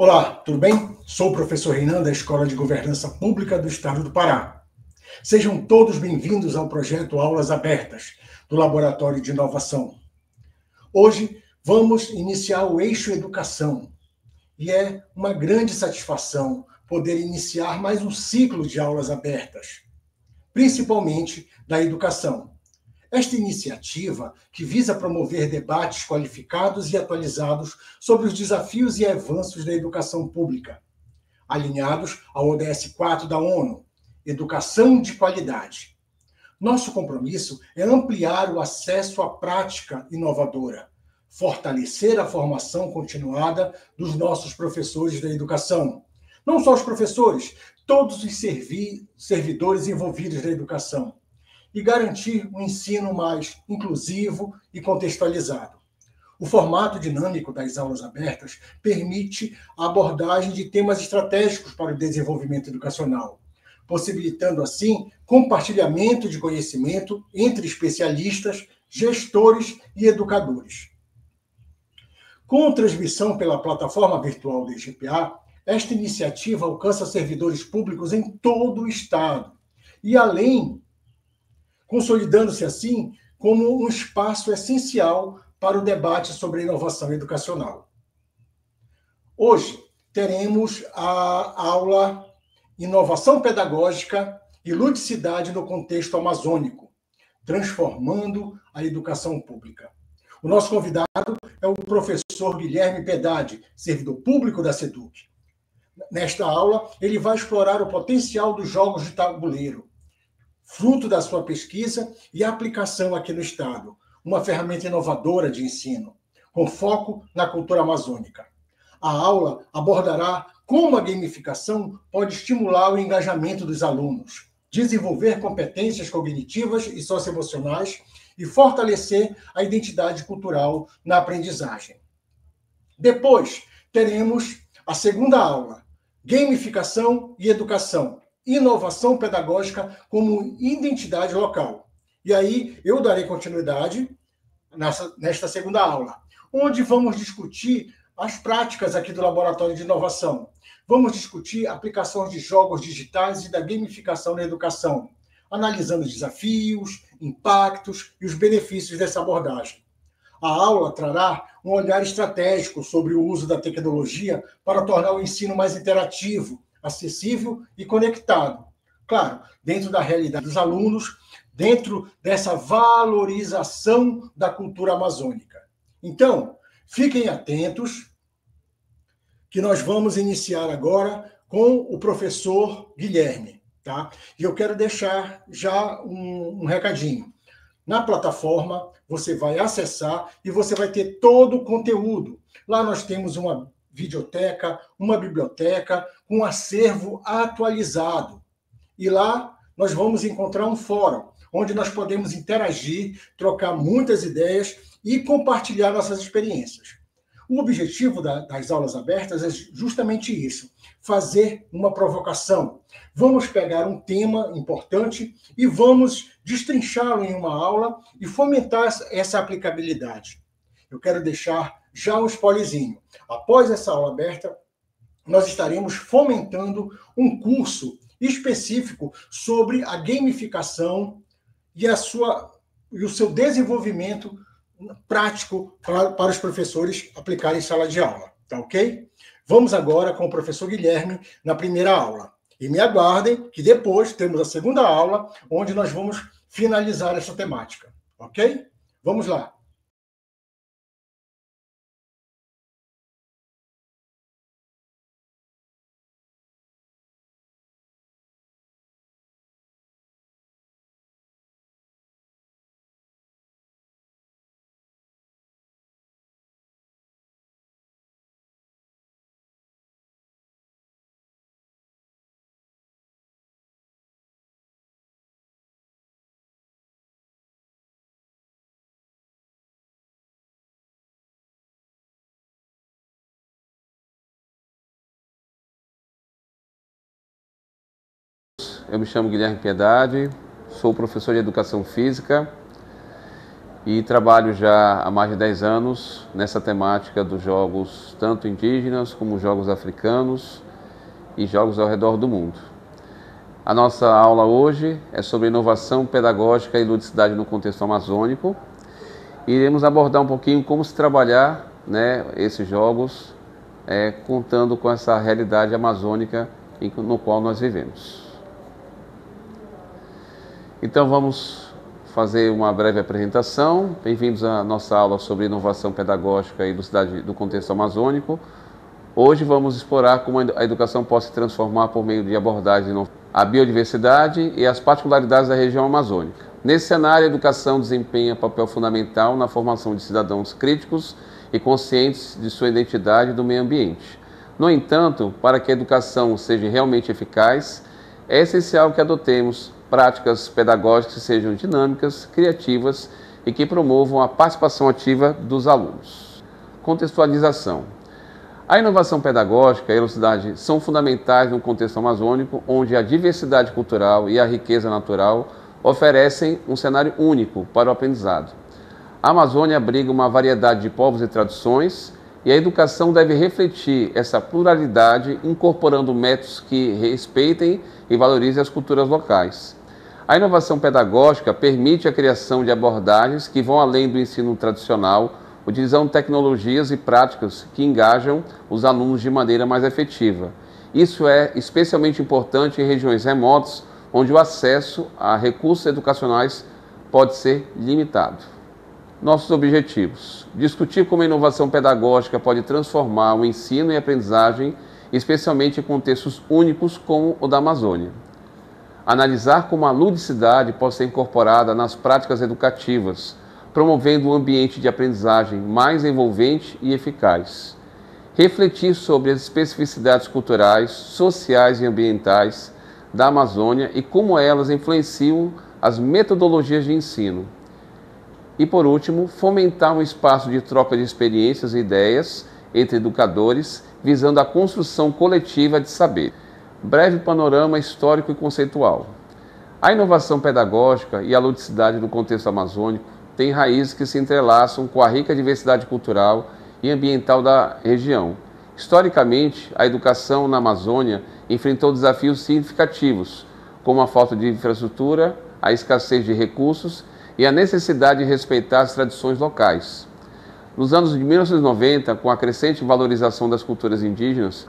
Olá, tudo bem? Sou o professor Renan, da Escola de Governança Pública do Estado do Pará. Sejam todos bem-vindos ao projeto Aulas Abertas, do Laboratório de Inovação. Hoje vamos iniciar o eixo Educação, e é uma grande satisfação poder iniciar mais um ciclo de aulas abertas, principalmente da educação. Esta iniciativa, que visa promover debates qualificados e atualizados sobre os desafios e avanços da educação pública, alinhados ao ODS 4 da ONU, Educação de Qualidade. Nosso compromisso é ampliar o acesso à prática inovadora, fortalecer a formação continuada dos nossos professores da educação. Não só os professores, todos os servidores envolvidos na educação, e garantir um ensino mais inclusivo e contextualizado. O formato dinâmico das aulas abertas permite a abordagem de temas estratégicos para o desenvolvimento educacional, possibilitando, assim, compartilhamento de conhecimento entre especialistas, gestores e educadores. Com transmissão pela plataforma virtual do IGPA, esta iniciativa alcança servidores públicos em todo o Estado e, além, consolidando-se assim como um espaço essencial para o debate sobre a inovação educacional. Hoje teremos a aula Inovação Pedagógica e Ludicidade no Contexto Amazônico, transformando a educação pública. O nosso convidado é o professor Guilherme Pedade, servidor público da SEDUC. Nesta aula, ele vai explorar o potencial dos jogos de tabuleiro, fruto da sua pesquisa e aplicação aqui no Estado, uma ferramenta inovadora de ensino, com foco na cultura amazônica. A aula abordará como a gamificação pode estimular o engajamento dos alunos, desenvolver competências cognitivas e socioemocionais e fortalecer a identidade cultural na aprendizagem. Depois, teremos a segunda aula, Gamificação e Educação, Inovação Pedagógica como Identidade Local. E aí eu darei continuidade nesta segunda aula, onde vamos discutir as práticas aqui do Laboratório de Inovação. Vamos discutir aplicações de jogos digitais e da gamificação na educação, analisando os desafios, impactos e os benefícios dessa abordagem. A aula trará um olhar estratégico sobre o uso da tecnologia para tornar o ensino mais interativo, acessível e conectado. Claro, dentro da realidade dos alunos, dentro dessa valorização da cultura amazônica. Então, fiquem atentos, que nós vamos iniciar agora com o professor Guilherme, tá? E eu quero deixar já um recadinho. Na plataforma, você vai acessar e você vai ter todo o conteúdo. Lá nós temos uma videoteca, uma biblioteca, um acervo atualizado. E lá nós vamos encontrar um fórum, onde nós podemos interagir, trocar muitas ideias e compartilhar nossas experiências. O objetivo das aulas abertas é justamente isso, fazer uma provocação. Vamos pegar um tema importante e vamos destrinchá-lo em uma aula e fomentar essa aplicabilidade. Eu quero deixar já um spoilerzinho. Após essa aula aberta, nós estaremos fomentando um curso específico sobre a gamificação e o seu desenvolvimento prático para os professores aplicarem em sala de aula, tá ok? Vamos agora com o professor Guilherme na primeira aula. E me aguardem que depois temos a segunda aula, onde nós vamos finalizar essa temática, ok? Vamos lá. Eu me chamo Guilherme Piedade, sou professor de Educação Física e trabalho já há mais de 10 anos nessa temática dos jogos tanto indígenas como jogos africanos e jogos ao redor do mundo. A nossa aula hoje é sobre inovação pedagógica e ludicidade no contexto amazônico. Iremos abordar um pouquinho como se trabalhar, esses jogos, contando com essa realidade amazônica no qual nós vivemos. Então vamos fazer uma breve apresentação. Bem-vindos à nossa aula sobre inovação pedagógica e ludicidade do contexto amazônico. Hoje vamos explorar como a educação pode se transformar por meio de abordagens à biodiversidade e às particularidades da região amazônica. Nesse cenário, a educação desempenha papel fundamental na formação de cidadãos críticos e conscientes de sua identidade e do meio ambiente. No entanto, para que a educação seja realmente eficaz, é essencial que adotemos práticas pedagógicas que sejam dinâmicas, criativas e que promovam a participação ativa dos alunos. Contextualização. A inovação pedagógica e a ludicidade são fundamentais no contexto amazônico, onde a diversidade cultural e a riqueza natural oferecem um cenário único para o aprendizado. A Amazônia abriga uma variedade de povos e tradições, e a educação deve refletir essa pluralidade, incorporando métodos que respeitem e valorizem as culturas locais. A inovação pedagógica permite a criação de abordagens que vão além do ensino tradicional, utilizando tecnologias e práticas que engajam os alunos de maneira mais efetiva. Isso é especialmente importante em regiões remotas, onde o acesso a recursos educacionais pode ser limitado. Nossos objetivos: discutir como a inovação pedagógica pode transformar o ensino e aprendizagem, especialmente em contextos únicos como o da Amazônia. Analisar como a ludicidade pode ser incorporada nas práticas educativas, promovendo um ambiente de aprendizagem mais envolvente e eficaz. Refletir sobre as especificidades culturais, sociais e ambientais da Amazônia e como elas influenciam as metodologias de ensino. E, por último, fomentar um espaço de troca de experiências e ideias entre educadores, visando a construção coletiva de saber. Breve panorama histórico e conceitual. A inovação pedagógica e a ludicidade no contexto amazônico têm raízes que se entrelaçam com a rica diversidade cultural e ambiental da região. Historicamente, a educação na Amazônia enfrentou desafios significativos, como a falta de infraestrutura, a escassez de recursos e a necessidade de respeitar as tradições locais. Nos anos de 1990, com a crescente valorização das culturas indígenas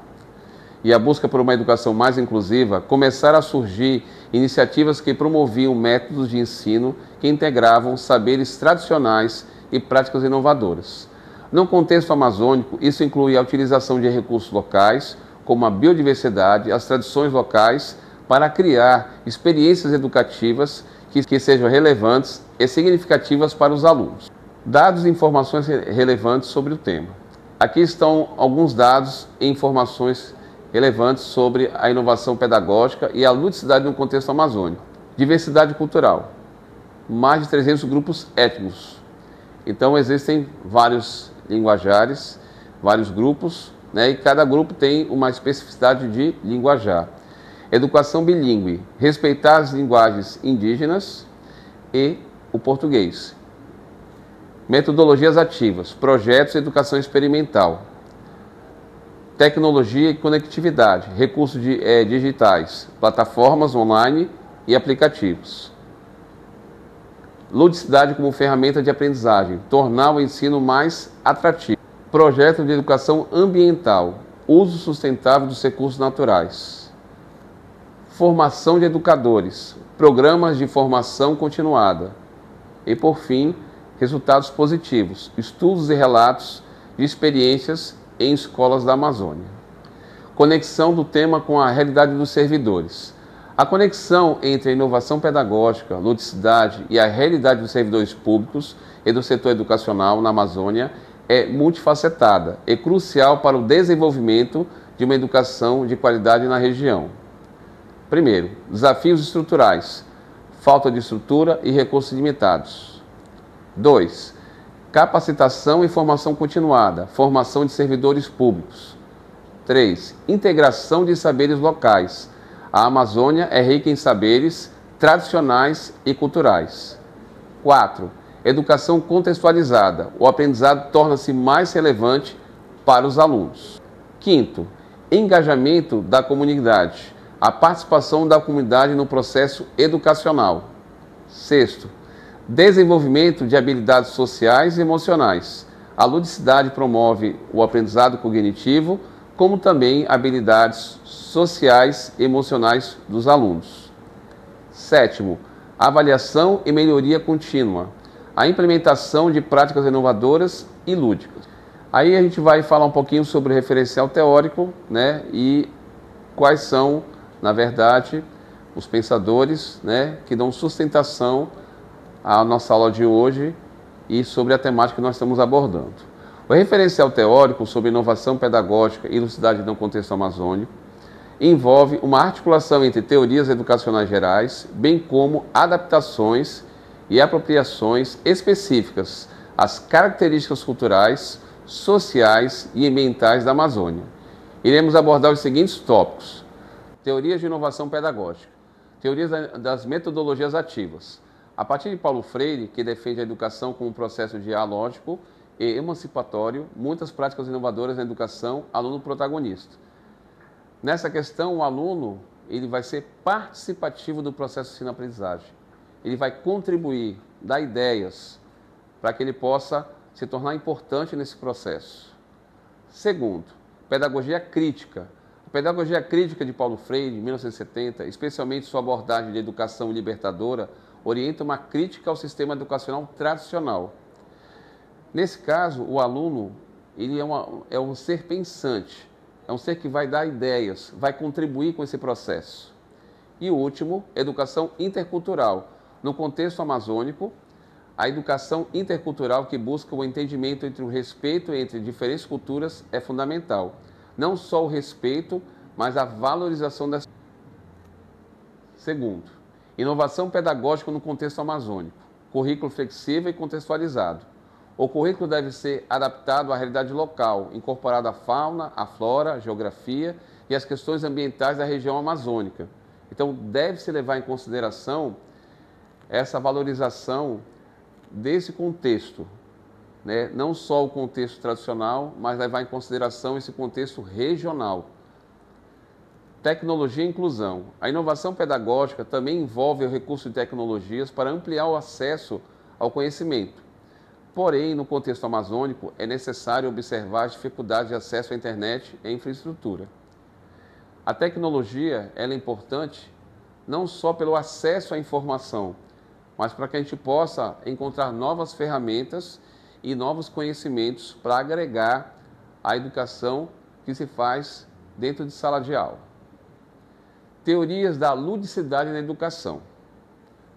e a busca por uma educação mais inclusiva, começaram a surgir iniciativas que promoviam métodos de ensino que integravam saberes tradicionais e práticas inovadoras. No contexto amazônico, isso inclui a utilização de recursos locais, como a biodiversidade, as tradições locais, para criar experiências educativas que sejam relevantes e significativas para os alunos. Dados e informações relevantes sobre o tema. Aqui estão alguns dados e informações relevantes sobre a inovação pedagógica e a ludicidade no contexto amazônico. Diversidade cultural. Mais de 300 grupos étnicos. Então existem vários linguajares, vários grupos, e cada grupo tem uma especificidade de linguajar. Educação bilíngue, respeitar as linguagens indígenas e o português. Metodologias ativas, projetos de educação experimental. Tecnologia e conectividade, recursos digitais, plataformas online e aplicativos. Ludicidade como ferramenta de aprendizagem, tornar o ensino mais atrativo. Projeto de educação ambiental, uso sustentável dos recursos naturais. Formação de educadores, programas de formação continuada. E, por fim, resultados positivos, estudos e relatos de experiências em escolas da Amazônia. Conexão do tema com a realidade dos servidores. A conexão entre a inovação pedagógica, ludicidade e a realidade dos servidores públicos e do setor educacional na Amazônia é multifacetada e crucial para o desenvolvimento de uma educação de qualidade na região. Primeiro, desafios estruturais, falta de estrutura e recursos limitados. 2. Capacitação e formação continuada, formação de servidores públicos. 3. Integração de saberes locais. A Amazônia é rica em saberes tradicionais e culturais. 4. Educação contextualizada. O aprendizado torna-se mais relevante para os alunos. Quinto, engajamento da comunidade. A participação da comunidade no processo educacional. Sexto, desenvolvimento de habilidades sociais e emocionais. A ludicidade promove o aprendizado cognitivo, como também habilidades sociais e emocionais dos alunos. Sétimo, avaliação e melhoria contínua. A implementação de práticas inovadoras e lúdicas. Aí a gente vai falar um pouquinho sobre o referencial teórico, né, e quais são, na verdade, os pensadores, né, que dão sustentação à nossa aula de hoje e sobre a temática que nós estamos abordando. O referencial teórico sobre inovação pedagógica e ludicidade no contexto amazônico envolve uma articulação entre teorias educacionais gerais, bem como adaptações e apropriações específicas às características culturais, sociais e ambientais da Amazônia. Iremos abordar os seguintes tópicos: teorias de inovação pedagógica, teorias das metodologias ativas. A partir de Paulo Freire, que defende a educação como um processo dialógico e emancipatório, muitas práticas inovadoras na educação, aluno protagonista. Nessa questão, o aluno ele vai ser participativo do processo de ensino-aprendizagem. Ele vai contribuir, dar ideias, para que ele possa se tornar importante nesse processo. Segundo, pedagogia crítica. A pedagogia crítica de Paulo Freire, de 1970, especialmente sua abordagem de educação libertadora, orienta uma crítica ao sistema educacional tradicional. Nesse caso, o aluno ele é um ser pensante, é um ser que vai dar ideias, vai contribuir com esse processo. E o último, educação intercultural. No contexto amazônico, a educação intercultural que busca o entendimento entre o respeito entre diferentes culturas é fundamental. Não só o respeito, mas a valorização das... Segundo, inovação pedagógica no contexto amazônico. Currículo flexível e contextualizado. O currículo deve ser adaptado à realidade local, incorporado à fauna, à flora, à geografia e às questões ambientais da região amazônica. Então, deve-se levar em consideração essa valorização desse contexto, né? Não só o contexto tradicional, mas levar em consideração esse contexto regional. Tecnologia e inclusão. A inovação pedagógica também envolve o recurso de tecnologias para ampliar o acesso ao conhecimento. Porém, no contexto amazônico, é necessário observar as dificuldades de acesso à internet e infraestrutura. A tecnologia ela é importante não só pelo acesso à informação, mas para que a gente possa encontrar novas ferramentas e novos conhecimentos para agregar a educação que se faz dentro de sala de aula. Teorias da ludicidade na educação.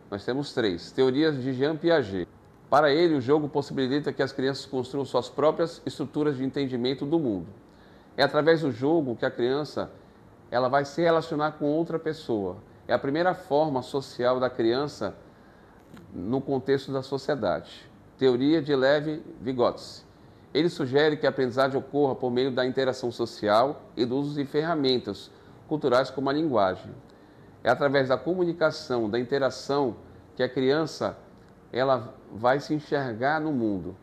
Nós temos três. Teorias de Jean Piaget. Para ele, o jogo possibilita que as crianças construam suas próprias estruturas de entendimento do mundo. É através do jogo que a criança ela vai se relacionar com outra pessoa. É a primeira forma social da criança no contexto da sociedade. Teoria de Levi-Vygotsky. Ele sugere que a aprendizagem ocorra por meio da interação social e do uso de ferramentas culturais como a linguagem. É através da comunicação, da interação, que a criança ela vai se enxergar no mundo,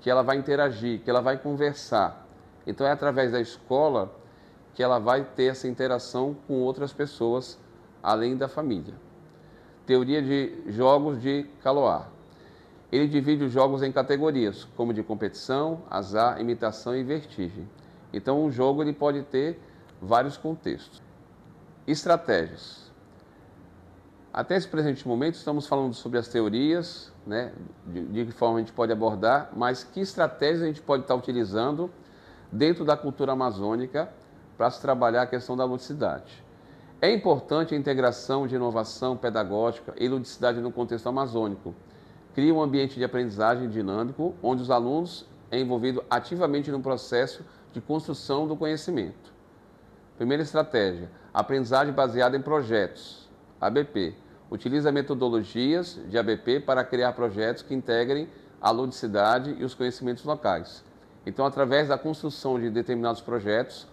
que ela vai interagir, que ela vai conversar. Então é através da escola que ela vai ter essa interação com outras pessoas, além da família. Teoria de jogos de Calois. Ele divide os jogos em categorias, como de competição, azar, imitação e vertigem. Então, um jogo ele pode ter vários contextos. Estratégias. Até esse presente momento, estamos falando sobre as teorias, né, de que forma a gente pode abordar, mas que estratégias a gente pode estar utilizando dentro da cultura amazônica para se trabalhar a questão da ludicidade. É importante a integração de inovação pedagógica e ludicidade no contexto amazônico. Cria um ambiente de aprendizagem dinâmico, onde os alunos é envolvido ativamente no processo de construção do conhecimento. Primeira estratégia, aprendizagem baseada em projetos, ABP. Utiliza metodologias de ABP para criar projetos que integrem a ludicidade e os conhecimentos locais. Então, através da construção de determinados projetos,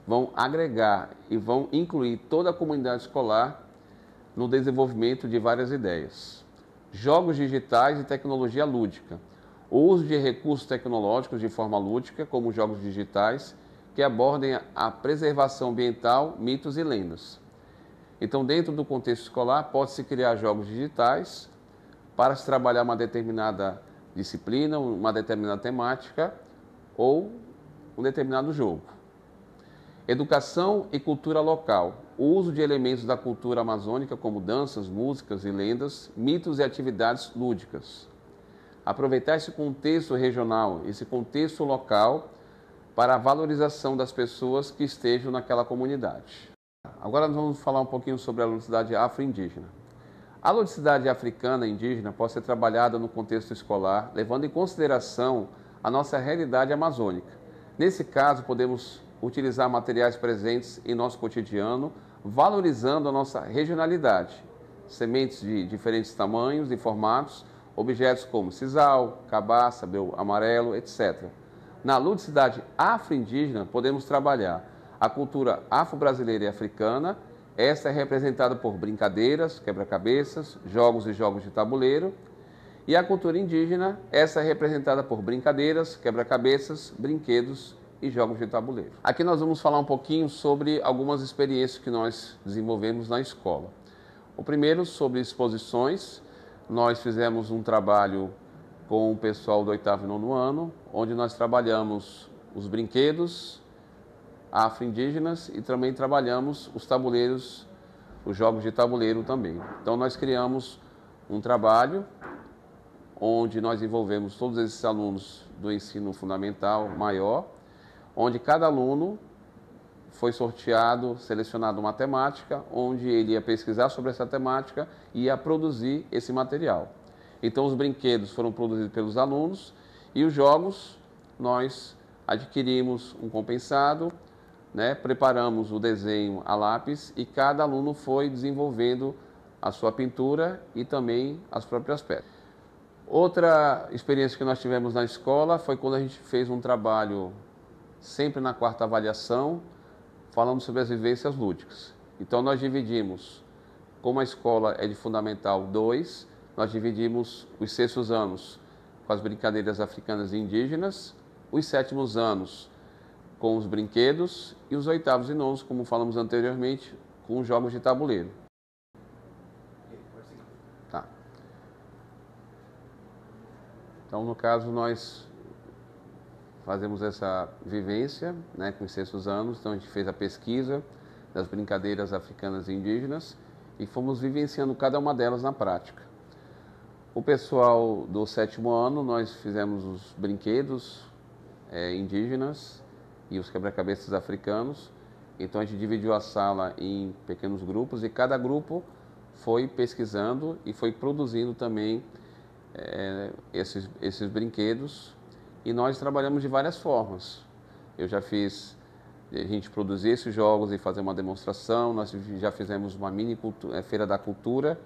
vão agregar e vão incluir toda a comunidade escolar no desenvolvimento de várias ideias. jogos digitais e tecnologia lúdica, o uso de recursos tecnológicos de forma lúdica, como jogos digitais, que abordem a preservação ambiental, mitos e lendas. Então, dentro do contexto escolar, pode-se criar jogos digitais para se trabalhar uma determinada disciplina, uma determinada temática ou um determinado jogo. Educação e cultura local. O uso de elementos da cultura amazônica, como danças, músicas e lendas, mitos e atividades lúdicas. Aproveitar esse contexto regional, esse contexto local, para a valorização das pessoas que estejam naquela comunidade. Agora nós vamos falar um pouquinho sobre a ludicidade afro-indígena. A ludicidade africana indígena pode ser trabalhada no contexto escolar, levando em consideração a nossa realidade amazônica. Nesse caso, podemos utilizar materiais presentes em nosso cotidiano, valorizando a nossa regionalidade. Sementes de diferentes tamanhos e formatos, objetos como sisal, cabaça, bel amarelo, etc. Na ludicidade afro-indígena, podemos trabalhar a cultura afro-brasileira e africana. Esta é representada por brincadeiras, quebra-cabeças, jogos e jogos de tabuleiro. E a cultura indígena, essa é representada por brincadeiras, quebra-cabeças, brinquedos e jogos de tabuleiro. Aqui nós vamos falar um pouquinho sobre algumas experiências que nós desenvolvemos na escola. O primeiro, sobre exposições. Nós fizemos um trabalho com o pessoal do 8º e 9º ano, onde nós trabalhamos os brinquedos afro-indígenas e também trabalhamos os tabuleiros, os jogos de tabuleiro também. Então nós criamos um trabalho onde nós envolvemos todos esses alunos do ensino fundamental maior, onde cada aluno foi sorteado, selecionado uma temática, onde ele ia pesquisar sobre essa temática e ia produzir esse material. Então os brinquedos foram produzidos pelos alunos e os jogos nós adquirimos um compensado, preparamos o desenho a lápis e cada aluno foi desenvolvendo a sua pintura e também as próprias peças. Outra experiência que nós tivemos na escola foi quando a gente fez um trabalho, sempre na 4ª avaliação, falando sobre as vivências lúdicas. Então nós dividimos, como a escola é de Fundamental 2, nós dividimos os 6º anos com as brincadeiras africanas e indígenas, os 7º anos com os brinquedos e os 8º e 9º, como falamos anteriormente, com os jogos de tabuleiro. Tá. Então, no caso, nós fazemos essa vivência com os 6º anos, então a gente fez a pesquisa das brincadeiras africanas e indígenas e fomos vivenciando cada uma delas na prática. O pessoal do 7º ano, nós fizemos os brinquedos indígenas e os quebra-cabeças africanos. Então a gente dividiu a sala em pequenos grupos e cada grupo foi pesquisando e foi produzindo também esses brinquedos. E nós trabalhamos de várias formas. Eu já fiz a gente produzir esses jogos e fazer uma demonstração. Nós já fizemos uma mini feira da cultura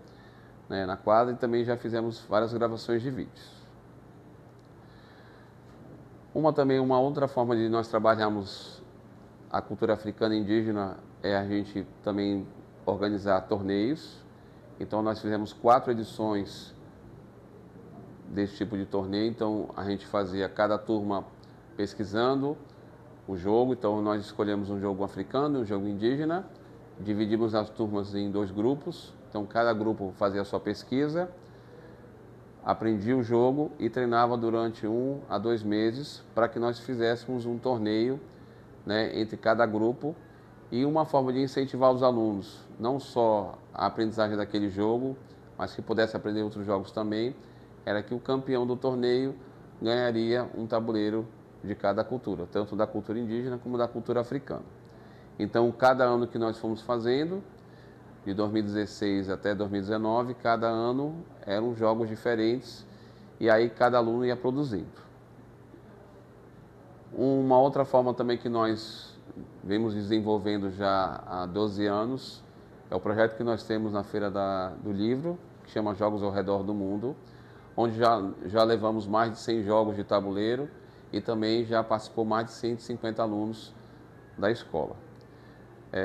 na quadra e também já fizemos várias gravações de vídeos. Uma outra forma de nós trabalharmos a cultura africana e indígena é a gente também organizar torneios. Então nós fizemos 4 edições desse tipo de torneio. Então a gente fazia cada turma pesquisando o jogo. Então nós escolhemos um jogo africano e um jogo indígena, dividimos as turmas em 2 grupos. Então cada grupo fazia a sua pesquisa, aprendia o jogo e treinava durante 1 a 2 meses para que nós fizéssemos um torneio entre cada grupo. E uma forma de incentivar os alunos, não só a aprendizagem daquele jogo, mas que pudesse aprender outros jogos também, era que o campeão do torneio ganharia um tabuleiro de cada cultura, tanto da cultura indígena como da cultura africana. Então, cada ano que nós fomos fazendo, de 2016 até 2019, cada ano eram jogos diferentes e aí cada aluno ia produzindo. Uma outra forma também que nós vemos desenvolvendo já há 12 anos é o projeto que nós temos na Feira do Livro, que chama Jogos ao Redor do Mundo, onde já levamos mais de 100 jogos de tabuleiro e também já participou mais de 150 alunos da escola.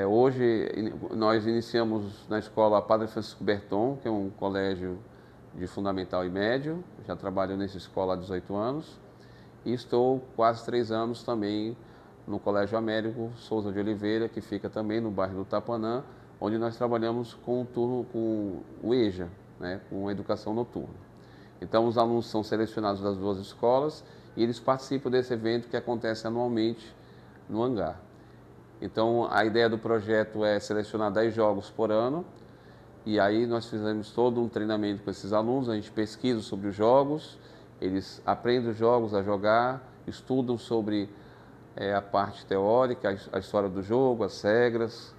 Hoje nós iniciamos na escola Padre Francisco Berton, que é um colégio de fundamental e médio, já trabalho nessa escola há 18 anos e estou quase 3 anos também no Colégio Américo Souza de Oliveira, que fica também no bairro do Tapanã, onde nós trabalhamos com o EJA, né, com a educação noturna. Então os alunos são selecionados das duas escolas e eles participam desse evento que acontece anualmente no hangar. Então a ideia do projeto é selecionar 10 jogos por ano, e aí nós fizemos todo um treinamento com esses alunos, a gente pesquisa sobre os jogos, eles aprendem os jogos a jogar, estudam sobre a parte teórica, a história do jogo, as regras,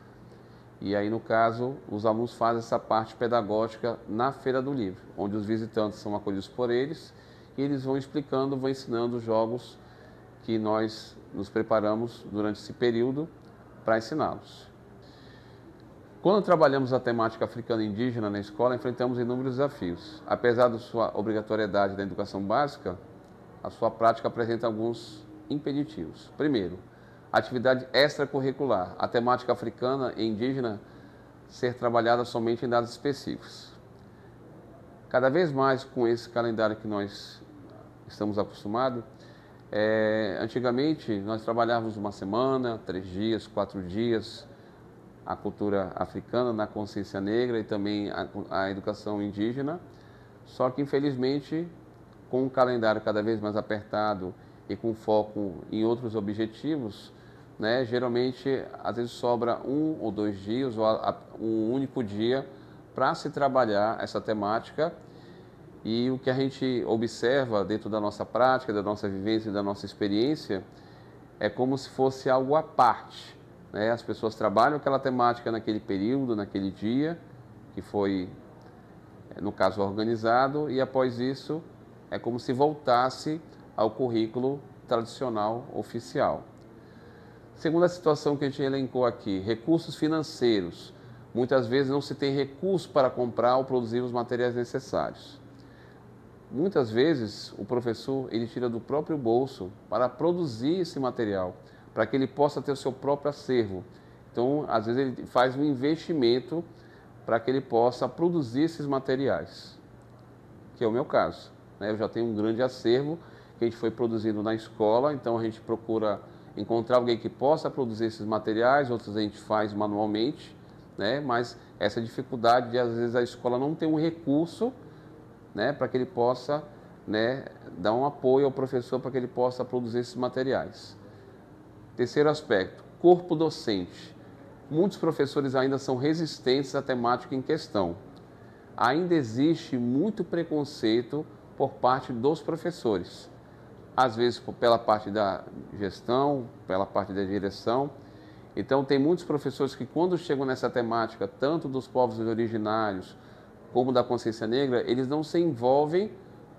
e aí no caso os alunos fazem essa parte pedagógica na Feira do Livro, onde os visitantes são acolhidos por eles e eles vão explicando, vão ensinando os jogos que nós nos preparamos durante esse período para ensiná-los. Quando trabalhamos a temática africana e indígena na escola, enfrentamos inúmeros desafios. Apesar da sua obrigatoriedade da educação básica, a sua prática apresenta alguns impeditivos. Primeiro, atividade extracurricular. A temática africana e indígena ser trabalhada somente em dados específicos. Cada vez mais com esse calendário que nós estamos acostumados, antigamente nós trabalhávamos uma semana, 3 dias, 4 dias, a cultura africana na consciência negra e também a educação indígena, só que infelizmente com um calendário cada vez mais apertado e com foco em outros objetivos, né, geralmente às vezes sobra 1 ou 2 dias ou um único dia para se trabalhar essa temática, e o que a gente observa dentro da nossa prática, da nossa vivência e da nossa experiência é como se fosse algo à parte. As pessoas trabalham aquela temática naquele período, naquele dia, que foi, no caso, organizado, e após isso é como se voltasse ao currículo tradicional oficial. Segunda situação que a gente elencou aqui, recursos financeiros. Muitas vezes não se tem recurso para comprar ou produzir os materiais necessários. Muitas vezes o professor ele tira do próprio bolso para produzir esse material, para que ele possa ter o seu próprio acervo. Então, às vezes ele faz um investimento para que ele possa produzir esses materiais, que é o meu caso. Eu já tenho um grande acervo que a gente foi produzindo na escola, então a gente procura encontrar alguém que possa produzir esses materiais, outros a gente faz manualmente, mas essa dificuldade de às vezes a escola não tem um recurso, para que ele possa dar um apoio ao professor para que ele possa produzir esses materiais. Terceiro aspecto, corpo docente. Muitos professores ainda são resistentes à temática em questão. Ainda existe muito preconceito por parte dos professores. Às vezes pela parte da gestão, pela parte da direção. Então tem muitos professores que quando chegam nessa temática, tanto dos povos originários, como da consciência negra, eles não se envolvem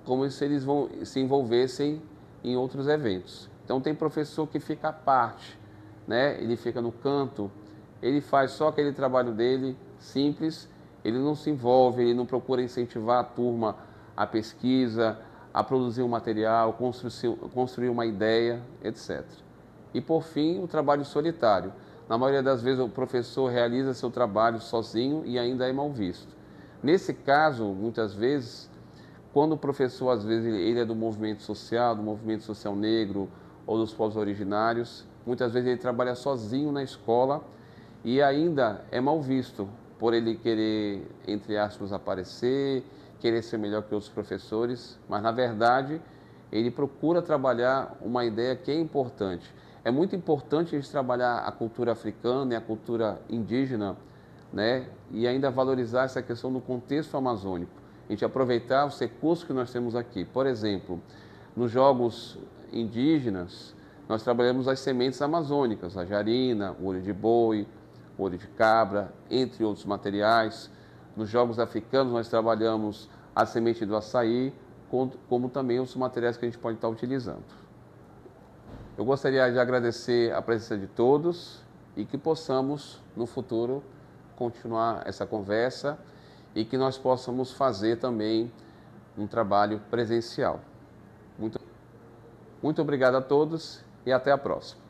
como se eles se envolvessem em outros eventos. Então tem professor que fica à parte, ele fica no canto, ele faz só aquele trabalho dele, simples, ele não se envolve, ele não procura incentivar a turma à pesquisa, a produzir um material, construir uma ideia, etc. E por fim, o trabalho solitário. Na maioria das vezes o professor realiza seu trabalho sozinho e ainda é mal visto. Nesse caso, muitas vezes, quando o professor, às vezes, ele é do movimento social negro ou dos povos originários, muitas vezes ele trabalha sozinho na escola e ainda é mal visto por ele querer, entre aspas, aparecer, querer ser melhor que outros professores, mas, na verdade, ele procura trabalhar uma ideia que é importante. É muito importante a gente trabalhar a cultura africana e a cultura indígena, e ainda valorizar essa questão do contexto amazônico. A gente aproveitar os recursos que nós temos aqui. Por exemplo, nos jogos indígenas, nós trabalhamos as sementes amazônicas, a jarina, o olho de boi, o olho de cabra, entre outros materiais. Nos jogos africanos, nós trabalhamos a semente do açaí, como também os materiais que a gente pode estar utilizando. Eu gostaria de agradecer a presença de todos e que possamos, no futuro, continuar essa conversa e que nós possamos fazer também um trabalho presencial. Muito obrigado a todos e até a próxima.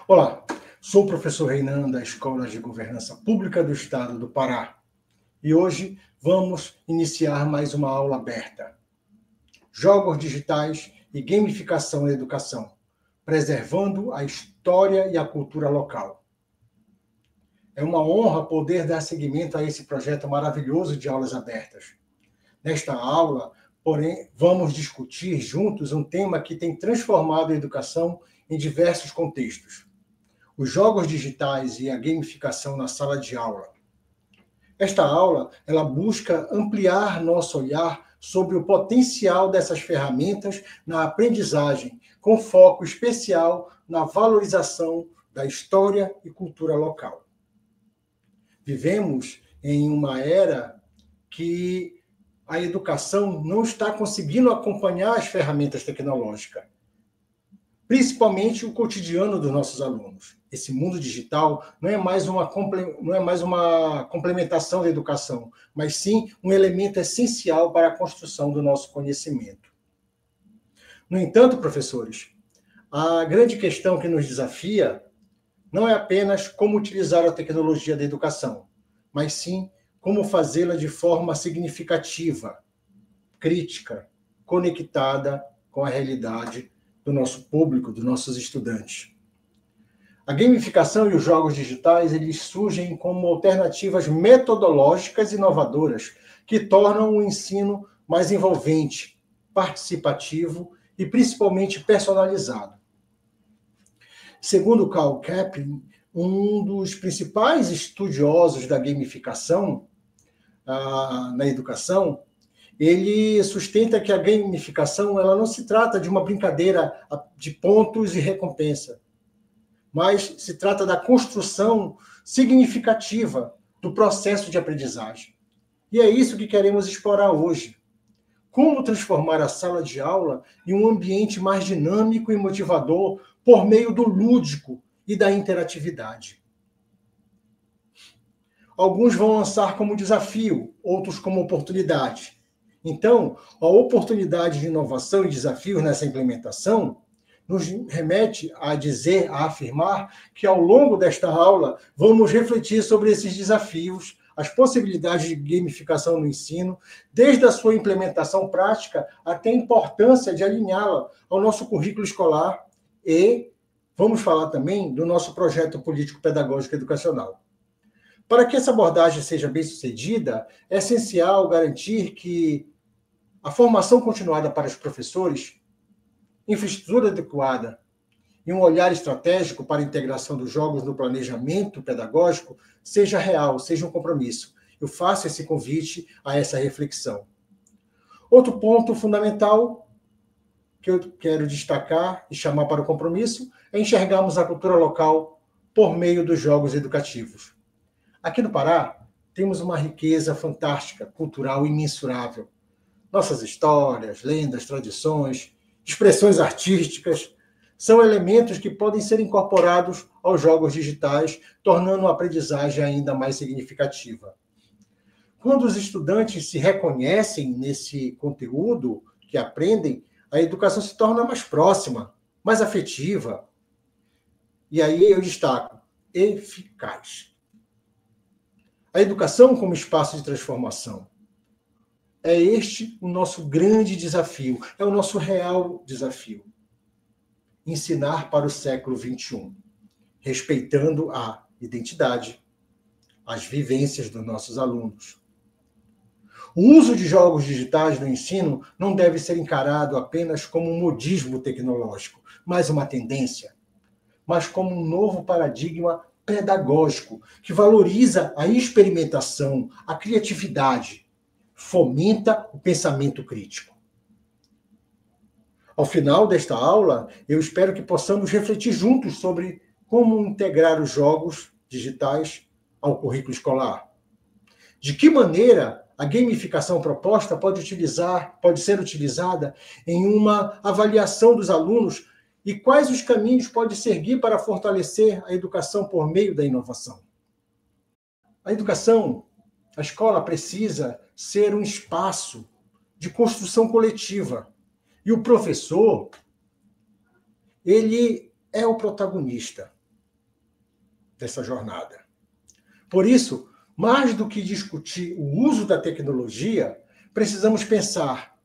Olá, sou o professor Reinan da Escola de Governança Pública do Estado do Pará e hoje vamos iniciar mais uma aula aberta. Jogos digitais e gamificação na educação, preservando a história e a cultura local. É uma honra poder dar seguimento a esse projeto maravilhoso de aulas abertas. Nesta aula, porém, vamos discutir juntos um tema que tem transformado a educação em diversos contextos: os jogos digitais e a gamificação na sala de aula. Esta aula, ela busca ampliar nosso olhar sobre o potencial dessas ferramentas na aprendizagem, com foco especial na valorização da história e cultura local. Vivemos em uma era que a educação não está conseguindo acompanhar as ferramentas tecnológicas, principalmente o cotidiano dos nossos alunos. Esse mundo digital não é mais uma complementação da educação, mas sim um elemento essencial para a construção do nosso conhecimento. No entanto, professores, a grande questão que nos desafia não é apenas como utilizar a tecnologia da educação, mas sim como fazê-la de forma significativa, crítica, conectada com a realidade do nosso público, dos nossos estudantes. A gamificação e os jogos digitais, eles surgem como alternativas metodológicas inovadoras que tornam o ensino mais envolvente, participativo e principalmente personalizado. Segundo Karl Kaplan, um dos principais estudiosos da gamificação na educação, ele sustenta que a gamificação ela não se trata de uma brincadeira de pontos e recompensa, mas se trata da construção significativa do processo de aprendizagem. E é isso que queremos explorar hoje. Como transformar a sala de aula em um ambiente mais dinâmico e motivador por meio do lúdico e da interatividade. Alguns vão lançar como desafio, outros como oportunidade. Então, a oportunidade de inovação e desafios nessa implementação nos remete a dizer, a afirmar que ao longo desta aula vamos refletir sobre esses desafios, as possibilidades de gamificação no ensino, desde a sua implementação prática até a importância de alinhá-la ao nosso currículo escolar e vamos falar também do nosso projeto político-pedagógico educacional. Para que essa abordagem seja bem-sucedida, é essencial garantir que a formação continuada para os professores, infraestrutura adequada e um olhar estratégico para a integração dos jogos no planejamento pedagógico seja real, seja um compromisso. Eu faço esse convite a essa reflexão. Outro ponto fundamental que eu quero destacar e chamar para o compromisso é enxergarmos a cultura local por meio dos jogos educativos. Aqui no Pará, temos uma riqueza fantástica, cultural imensurável. Nossas histórias, lendas, tradições, expressões artísticas são elementos que podem ser incorporados aos jogos digitais, tornando a aprendizagem ainda mais significativa. Quando os estudantes se reconhecem nesse conteúdo que aprendem, a educação se torna mais próxima, mais afetiva. E aí eu destaco, eficaz. A educação como espaço de transformação. É este o nosso grande desafio, é o nosso real desafio. Ensinar para o século XXI, respeitando a identidade, as vivências dos nossos alunos. O uso de jogos digitais no ensino não deve ser encarado apenas como um modismo tecnológico, mais uma tendência, mas como um novo paradigma pedagógico que valoriza a experimentação, a criatividade, fomenta o pensamento crítico. Ao final desta aula, eu espero que possamos refletir juntos sobre como integrar os jogos digitais ao currículo escolar. De que maneira a gamificação proposta pode ser utilizada em uma avaliação dos alunos e quais os caminhos pode seguir para fortalecer a educação por meio da inovação. A educação, a escola precisa ser um espaço de construção coletiva. E o professor, ele é o protagonista. dessa jornada. Por isso, mais do que discutir o uso da tecnologia, precisamos pensar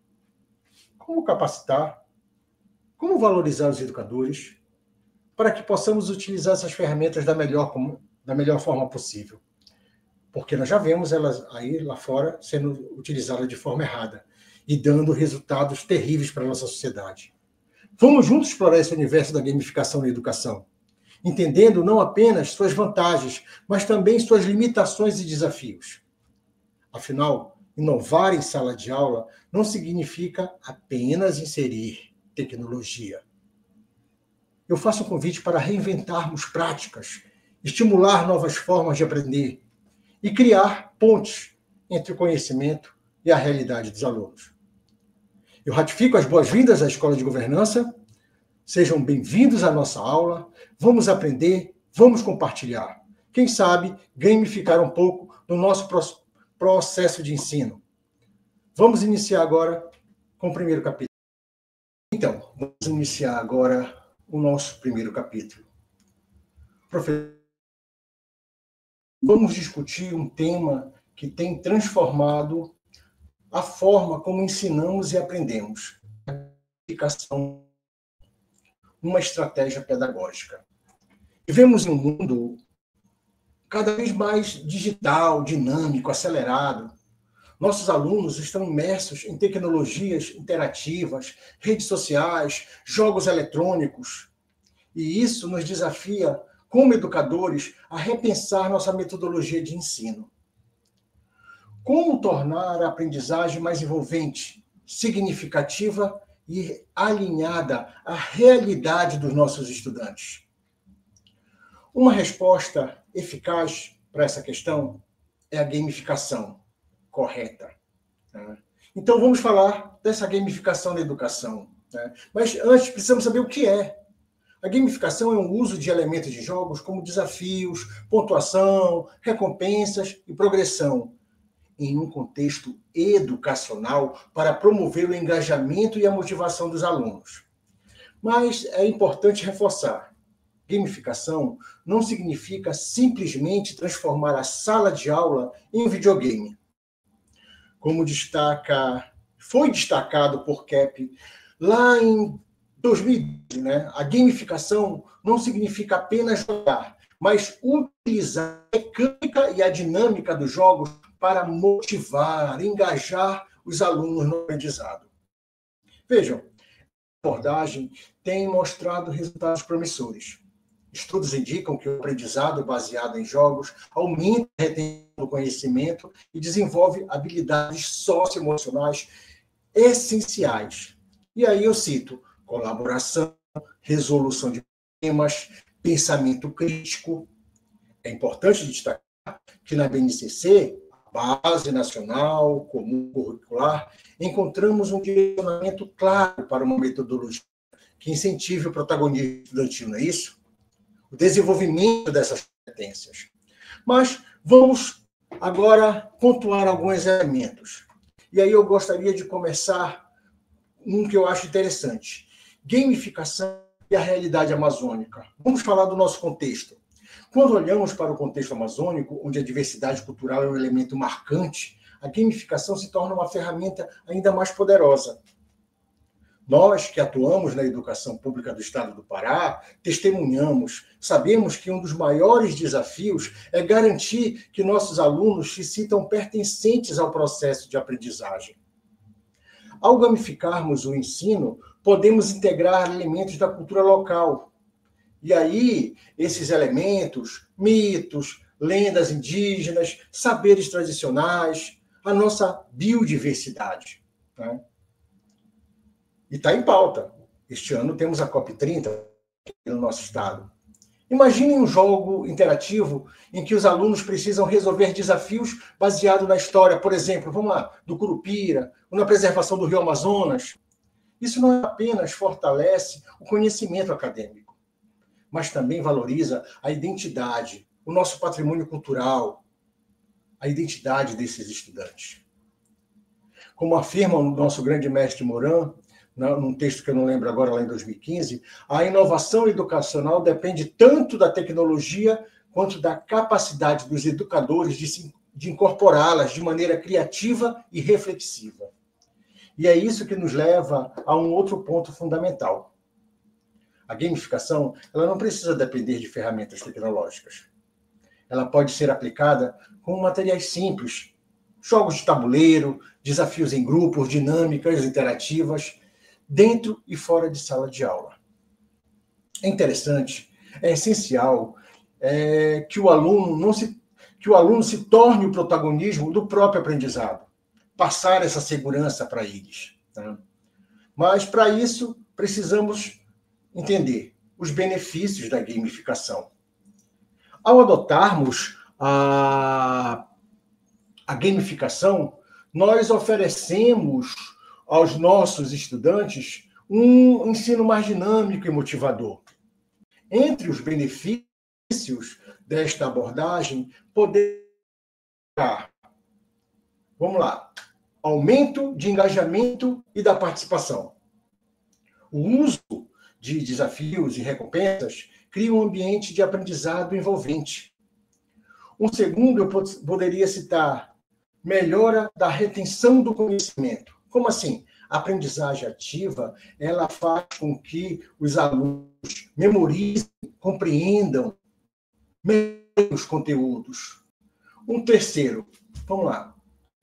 como capacitar, como valorizar os educadores, para que possamos utilizar essas ferramentas da melhor forma possível. Porque nós já vemos elas aí lá fora sendo utilizadas de forma errada e dando resultados terríveis para a nossa sociedade. Vamos juntos explorar esse universo da gamificação na educação, entendendo não apenas suas vantagens, mas também suas limitações e desafios. Afinal, inovar em sala de aula não significa apenas inserir tecnologia. Eu faço um convite para reinventarmos práticas, estimular novas formas de aprender e criar pontes entre o conhecimento e a realidade dos alunos. Eu ratifico as boas-vindas à Escola de Governança. Sejam bem-vindos à nossa aula. Vamos aprender, vamos compartilhar. Quem sabe, gamificar um pouco no nosso processo de ensino. Vamos iniciar agora com o primeiro capítulo. Então, vamos iniciar agora o nosso primeiro capítulo. Professor, vamos discutir um tema que tem transformado a forma como ensinamos e aprendemos. A gamificação, uma estratégia pedagógica. Vivemos em um mundo cada vez mais digital, dinâmico, acelerado. Nossos alunos estão imersos em tecnologias interativas, redes sociais, jogos eletrônicos. E isso nos desafia, como educadores, a repensar nossa metodologia de ensino. Como tornar a aprendizagem mais envolvente, significativa e alinhada à realidade dos nossos estudantes? Uma resposta eficaz para essa questão é a gamificação correta. Então, vamos falar dessa gamificação na educação. Mas antes, precisamos saber o que é. A gamificação é um uso de elementos de jogos como desafios, pontuação, recompensas e progressão, em um contexto educacional para promover o engajamento e a motivação dos alunos. Mas é importante reforçar: gamificação não significa simplesmente transformar a sala de aula em um videogame. Como foi destacado por Kepp lá em 2010, a gamificação não significa apenas jogar, mas utilizar a mecânica e a dinâmica dos jogos para motivar, engajar os alunos no aprendizado. Vejam, a abordagem tem mostrado resultados promissores. Estudos indicam que o aprendizado baseado em jogos aumenta a retenção do conhecimento e desenvolve habilidades socioemocionais essenciais. E aí eu cito colaboração, resolução de problemas, pensamento crítico. É importante destacar que na BNCC, a Base Nacional Comum Curricular, encontramos um direcionamento claro para uma metodologia que incentive o protagonismo estudantil, não é isso? O desenvolvimento dessas competências. Mas vamos agora pontuar alguns elementos. E aí eu gostaria de começar um que eu acho interessante. Gamificação e a realidade amazônica. Vamos falar do nosso contexto. Quando olhamos para o contexto amazônico, onde a diversidade cultural é um elemento marcante, a gamificação se torna uma ferramenta ainda mais poderosa. Nós, que atuamos na educação pública do Estado do Pará, testemunhamos, sabemos que um dos maiores desafios é garantir que nossos alunos se sintam pertencentes ao processo de aprendizagem. Ao gamificarmos o ensino, podemos integrar elementos da cultura local. E aí, esses elementos, mitos, lendas indígenas, saberes tradicionais, a nossa biodiversidade. E está em pauta. Este ano temos a COP30 no nosso estado. Imaginem um jogo interativo em que os alunos precisam resolver desafios baseados na história, por exemplo, vamos lá, do Curupira, ou na preservação do Rio Amazonas. Isso não apenas fortalece o conhecimento acadêmico, mas também valoriza a identidade, o nosso patrimônio cultural, a identidade desses estudantes. Como afirma o nosso grande mestre Moran, num texto que eu não lembro agora, lá em 2015, a inovação educacional depende tanto da tecnologia quanto da capacidade dos educadores de incorporá-las de maneira criativa e reflexiva. E é isso que nos leva a um outro ponto fundamental. A gamificação, ela não precisa depender de ferramentas tecnológicas. Ela pode ser aplicada com materiais simples, jogos de tabuleiro, desafios em grupos, dinâmicas interativas, dentro e fora de sala de aula. É interessante, é essencial que o aluno se torne o protagonismo do próprio aprendizado, passar essa segurança para eles. Tá? Mas, para isso, precisamos entender os benefícios da gamificação. Ao adotarmos a gamificação, nós oferecemos aos nossos estudantes um ensino mais dinâmico e motivador. Entre os benefícios desta abordagem, vamos lá, aumento de engajamento e da participação. O uso de desafios e recompensas cria um ambiente de aprendizado envolvente. Um segundo, eu poderia citar, melhora da retenção do conhecimento. Como assim? A aprendizagem ativa, ela faz com que os alunos memorizem, compreendam melhor os conteúdos. Um terceiro, vamos lá,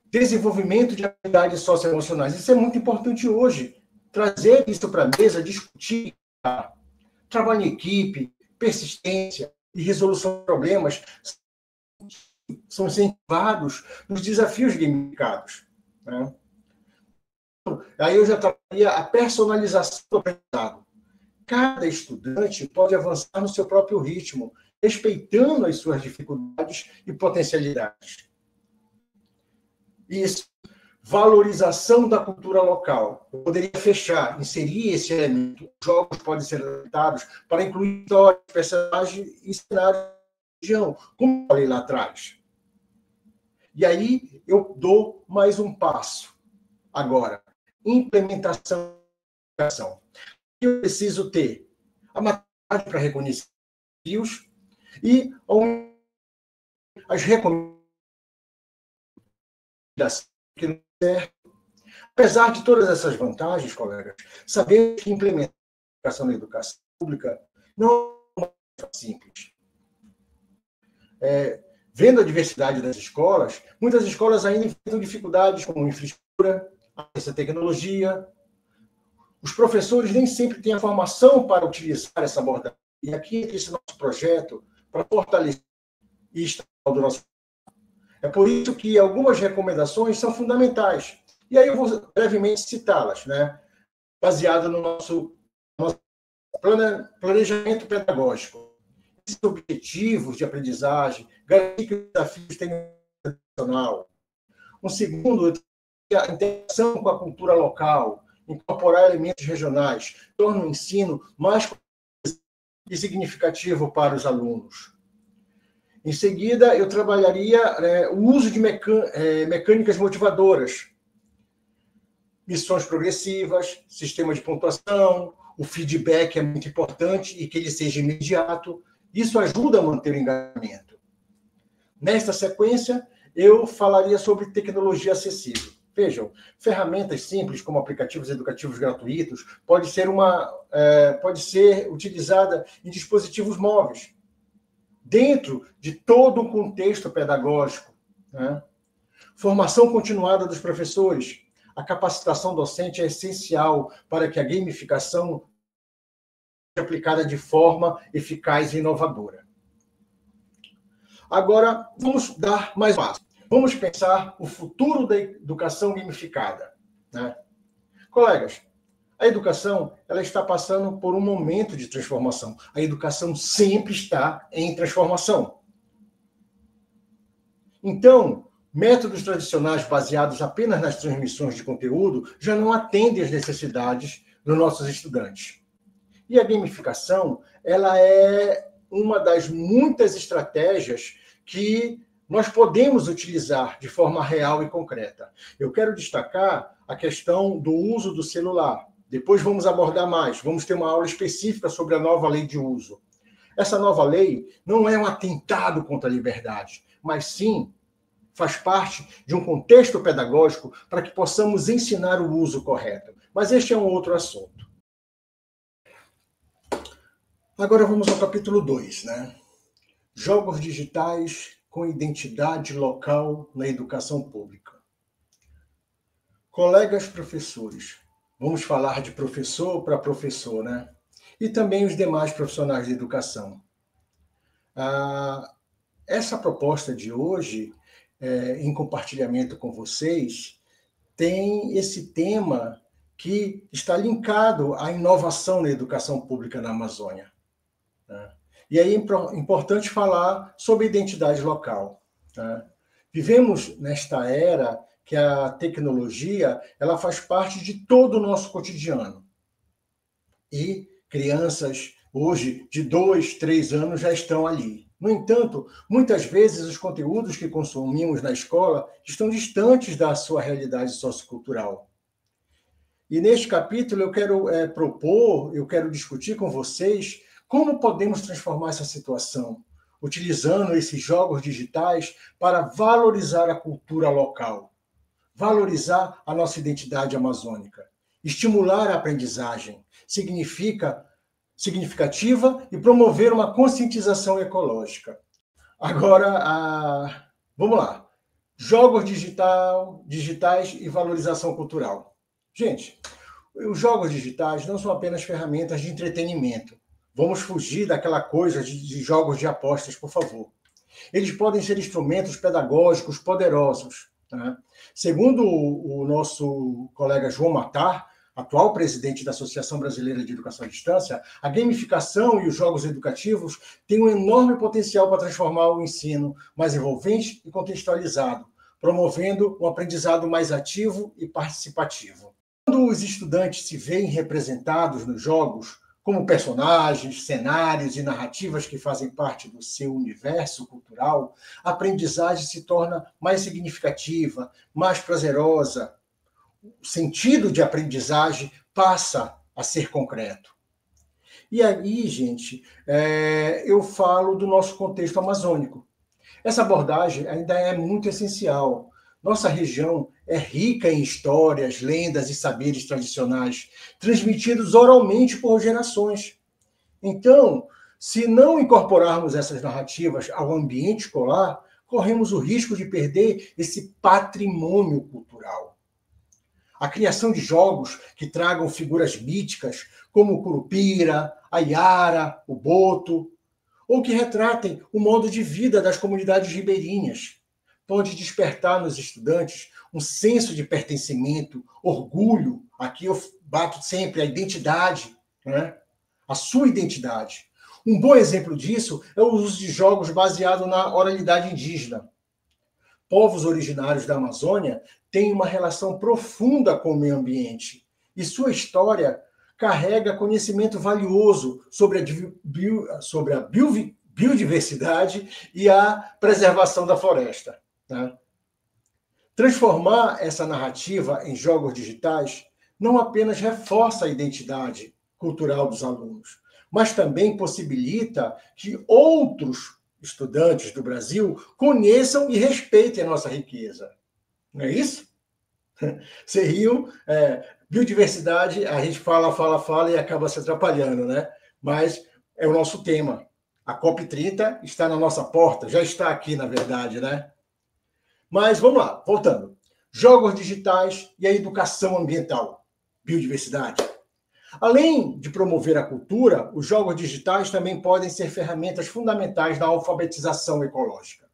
desenvolvimento de habilidades socioemocionais. Isso é muito importante hoje, trazer isso para a mesa, discutir, trabalho em equipe, persistência e resolução de problemas são incentivados nos desafios gamificados. Né? Aí eu já trabalharia a personalização do aprendizado. Cada estudante pode avançar no seu próprio ritmo, respeitando as suas dificuldades e potencialidades. Isso, valorização da cultura local. Eu poderia inserir esse elemento. Os jogos podem ser adaptados para incluir histórias, personagens e cenários da região, como eu falei lá atrás. E aí eu dou mais um passo. Agora, implementação da educação. Eu preciso ter a maturidade para reconhecer desafios e as recomendações que não certo. Apesar de todas essas vantagens, colegas, sabemos que implementar a educação na educação pública não é simples. Vendo a diversidade das escolas, muitas escolas ainda enfrentam dificuldades como infraestrutura, essa tecnologia. Os professores nem sempre têm a formação para utilizar essa abordagem. E aqui entra esse nosso projeto para fortalecer e estar do nosso. É por isso que algumas recomendações são fundamentais. E aí eu vou brevemente citá-las, né? Baseado no nosso planejamento pedagógico. Esses objetivos de aprendizagem, garantir que os desafios tenham tradicional. Um segundo, a interação com a cultura local, incorporar elementos regionais, torna o ensino mais e significativo para os alunos. Em seguida, eu trabalharia o uso de mecânicas motivadoras, missões progressivas, sistema de pontuação, o feedback é muito importante e que ele seja imediato. Isso ajuda a manter o engajamento. Nesta sequência, eu falaria sobre tecnologia acessível. Vejam, ferramentas simples como aplicativos educativos gratuitos pode ser utilizada em dispositivos móveis, dentro de todo o contexto pedagógico. Né? Formação continuada dos professores. A capacitação docente é essencial para que a gamificação seja aplicada de forma eficaz e inovadora. Agora, vamos dar mais um passo. Vamos pensar o futuro da educação gamificada. Né? Colegas, a educação ela está passando por um momento de transformação. A educação sempre está em transformação. Então, métodos tradicionais baseados apenas nas transmissões de conteúdo já não atendem às necessidades dos nossos estudantes. E a gamificação ela é uma das muitas estratégias que nós podemos utilizar de forma real e concreta. Eu quero destacar a questão do uso do celular. Depois vamos abordar mais. Vamos ter uma aula específica sobre a nova lei de uso. Essa nova lei não é um atentado contra a liberdade, mas sim faz parte de um contexto pedagógico para que possamos ensinar o uso correto. Mas este é um outro assunto. Agora vamos ao capítulo 2, né? Jogos digitais com identidade local na educação pública. Colegas professores, vamos falar de professor para professor, né? E também os demais profissionais de educação. Essa proposta de hoje, em compartilhamento com vocês, tem esse tema que está linkado à inovação na educação pública na Amazônia. Né? E aí é importante falar sobre identidade local. Tá? Vivemos nesta era que a tecnologia ela faz parte de todo o nosso cotidiano. E crianças, hoje, de 2, 3 anos, já estão ali. No entanto, muitas vezes os conteúdos que consumimos na escola estão distantes da sua realidade sociocultural. E neste capítulo eu quero eu quero discutir com vocês como podemos transformar essa situação, utilizando esses jogos digitais para valorizar a cultura local, valorizar a nossa identidade amazônica, estimular a aprendizagem significativa e promover uma conscientização ecológica. Agora, vamos lá. Jogos digitais e valorização cultural. Gente, os jogos digitais não são apenas ferramentas de entretenimento. Vamos fugir daquela coisa de jogos de apostas, por favor. Eles podem ser instrumentos pedagógicos poderosos. Né? Segundo o nosso colega João Matar, atual presidente da Associação Brasileira de Educação à Distância, a gamificação e os jogos educativos têm um enorme potencial para transformar o ensino mais envolvente e contextualizado, promovendo um aprendizado mais ativo e participativo. Quando os estudantes se veem representados nos jogos, como personagens, cenários e narrativas que fazem parte do seu universo cultural, a aprendizagem se torna mais significativa, mais prazerosa. O sentido de aprendizagem passa a ser concreto. E aí, gente, eu falo do nosso contexto amazônico. Essa abordagem ainda é muito essencial. Nossa região é rica em histórias, lendas e saberes tradicionais, transmitidos oralmente por gerações. Então, se não incorporarmos essas narrativas ao ambiente escolar, corremos o risco de perder esse patrimônio cultural. A criação de jogos que tragam figuras míticas, como o Curupira, a Iara, o Boto, ou que retratem o modo de vida das comunidades ribeirinhas, pode despertar nos estudantes um senso de pertencimento, orgulho. Aqui eu bato sempre a identidade, né? A sua identidade. Um bom exemplo disso é o uso de jogos baseados na oralidade indígena. Povos originários da Amazônia têm uma relação profunda com o meio ambiente e sua história carrega conhecimento valioso sobre a biodiversidade e a preservação da floresta. Né? Transformar essa narrativa em jogos digitais não apenas reforça a identidade cultural dos alunos, mas também possibilita que outros estudantes do Brasil conheçam e respeitem a nossa riqueza. Não é isso? Você riu, biodiversidade, a gente fala e acaba se atrapalhando, né? Mas é o nosso tema. A COP30 está na nossa porta, já está aqui, na verdade, né? Mas vamos lá, voltando. Jogos digitais e a educação ambiental. Biodiversidade. Além de promover a cultura, os jogos digitais também podem ser ferramentas fundamentais na alfabetização ecológica.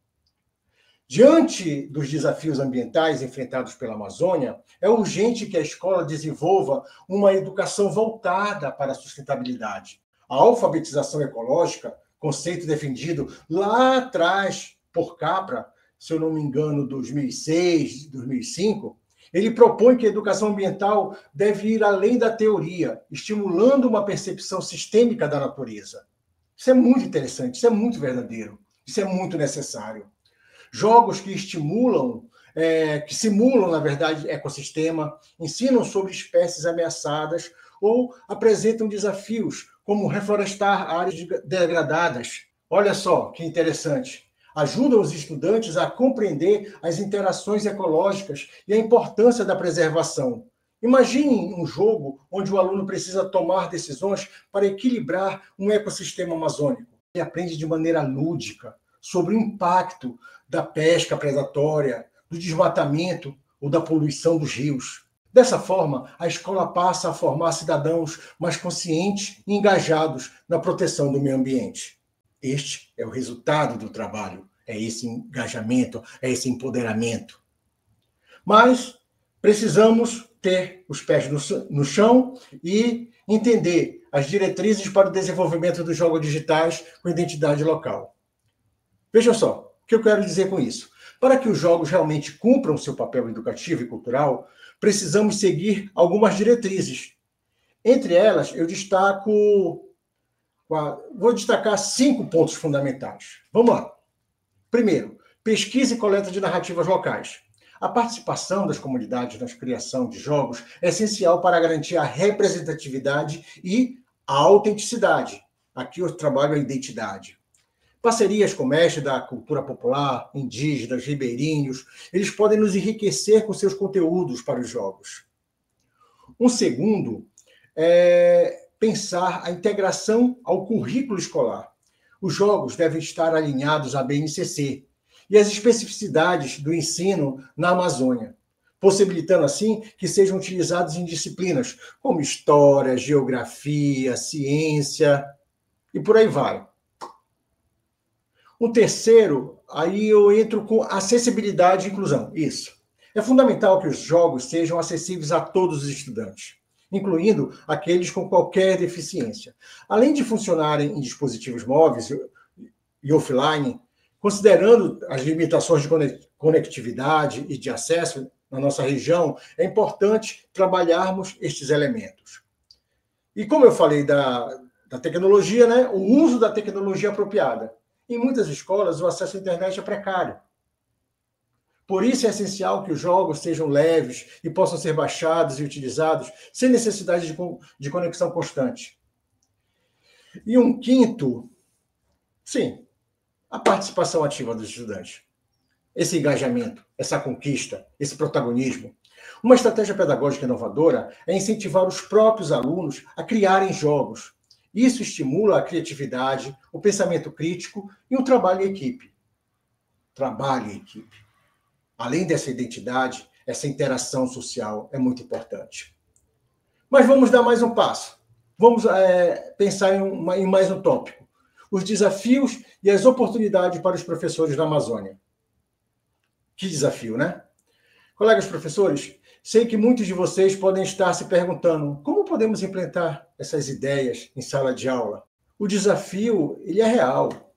Diante dos desafios ambientais enfrentados pela Amazônia, é urgente que a escola desenvolva uma educação voltada para a sustentabilidade. A alfabetização ecológica, conceito defendido lá atrás por Capra, se eu não me engano, 2006, 2005, ele propõe que a educação ambiental deve ir além da teoria, estimulando uma percepção sistêmica da natureza. Isso é muito interessante, isso é muito verdadeiro, isso é muito necessário. Jogos que estimulam, que simulam, na verdade, ecossistema, ensinam sobre espécies ameaçadas ou apresentam desafios, como reflorestar áreas degradadas. Olha só que interessante. Ajudam os estudantes a compreender as interações ecológicas e a importância da preservação. Imagine um jogo onde o aluno precisa tomar decisões para equilibrar um ecossistema amazônico. Ele aprende de maneira lúdica sobre o impacto da pesca predatória, do desmatamento ou da poluição dos rios. Dessa forma, a escola passa a formar cidadãos mais conscientes e engajados na proteção do meio ambiente. Este é o resultado do trabalho, é esse engajamento, é esse empoderamento. Mas precisamos ter os pés no chão e entender as diretrizes para o desenvolvimento dos jogos digitais com identidade local. Vejam só, o que eu quero dizer com isso? Para que os jogos realmente cumpram seu papel educativo e cultural, precisamos seguir algumas diretrizes. Entre elas, vou destacar 5 pontos fundamentais. Vamos lá. Primeiro, pesquisa e coleta de narrativas locais. A participação das comunidades na criação de jogos é essencial para garantir a representatividade e a autenticidade. Aqui eu trabalho a identidade. Parcerias com mestres da cultura popular, indígenas, ribeirinhos, eles podem nos enriquecer com seus conteúdos para os jogos. Um segundo é pensar a integração ao currículo escolar. Os jogos devem estar alinhados à BNCC e às especificidades do ensino na Amazônia, possibilitando assim que sejam utilizados em disciplinas como história, geografia, ciência e por aí vai. Um terceiro, aí eu entro com acessibilidade e inclusão. Isso. É fundamental que os jogos sejam acessíveis a todos os estudantes, incluindo aqueles com qualquer deficiência. Além de funcionarem em dispositivos móveis e offline, considerando as limitações de conectividade e de acesso na nossa região, é importante trabalharmos estes elementos. E como eu falei da tecnologia, né, o uso da tecnologia apropriada. Em muitas escolas, o acesso à internet é precário. Por isso é essencial que os jogos sejam leves e possam ser baixados e utilizados sem necessidade de conexão constante. E um quinto, sim, a participação ativa dos estudantes. Esse engajamento, essa conquista, esse protagonismo. Uma estratégia pedagógica inovadora é incentivar os próprios alunos a criarem jogos. Isso estimula a criatividade, o pensamento crítico e o trabalho em equipe. Trabalho em equipe. Além dessa identidade, essa interação social é muito importante. Mas vamos dar mais um passo. Vamos pensar em mais um tópico. Os desafios e as oportunidades para os professores da Amazônia. Que desafio, né? Colegas professores, sei que muitos de vocês podem estar se perguntando como podemos implementar essas ideias em sala de aula. O desafio, ele é real.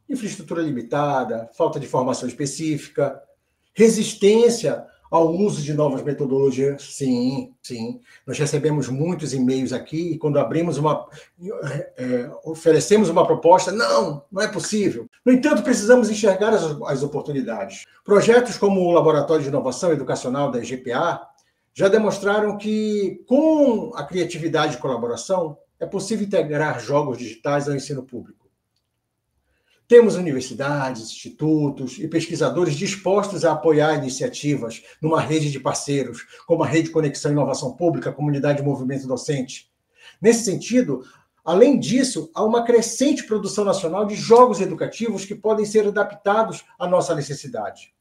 Infraestrutura limitada, falta de formação específica, resistência ao uso de novas metodologias. Sim. Nós recebemos muitos e-mails aqui e quando oferecemos uma proposta, não é possível. No entanto, precisamos enxergar as oportunidades. Projetos como o Laboratório de Inovação Educacional da EGPA já demonstraram que, com a criatividade e colaboração, é possível integrar jogos digitais ao ensino público. Temos universidades, institutos e pesquisadores dispostos a apoiar iniciativas numa rede de parceiros, como a Rede Conexão e Inovação Pública, a Comunidade de Movimento Docente. Nesse sentido, além disso, há uma crescente produção nacional de jogos educativos que podem ser adaptados à nossa necessidade.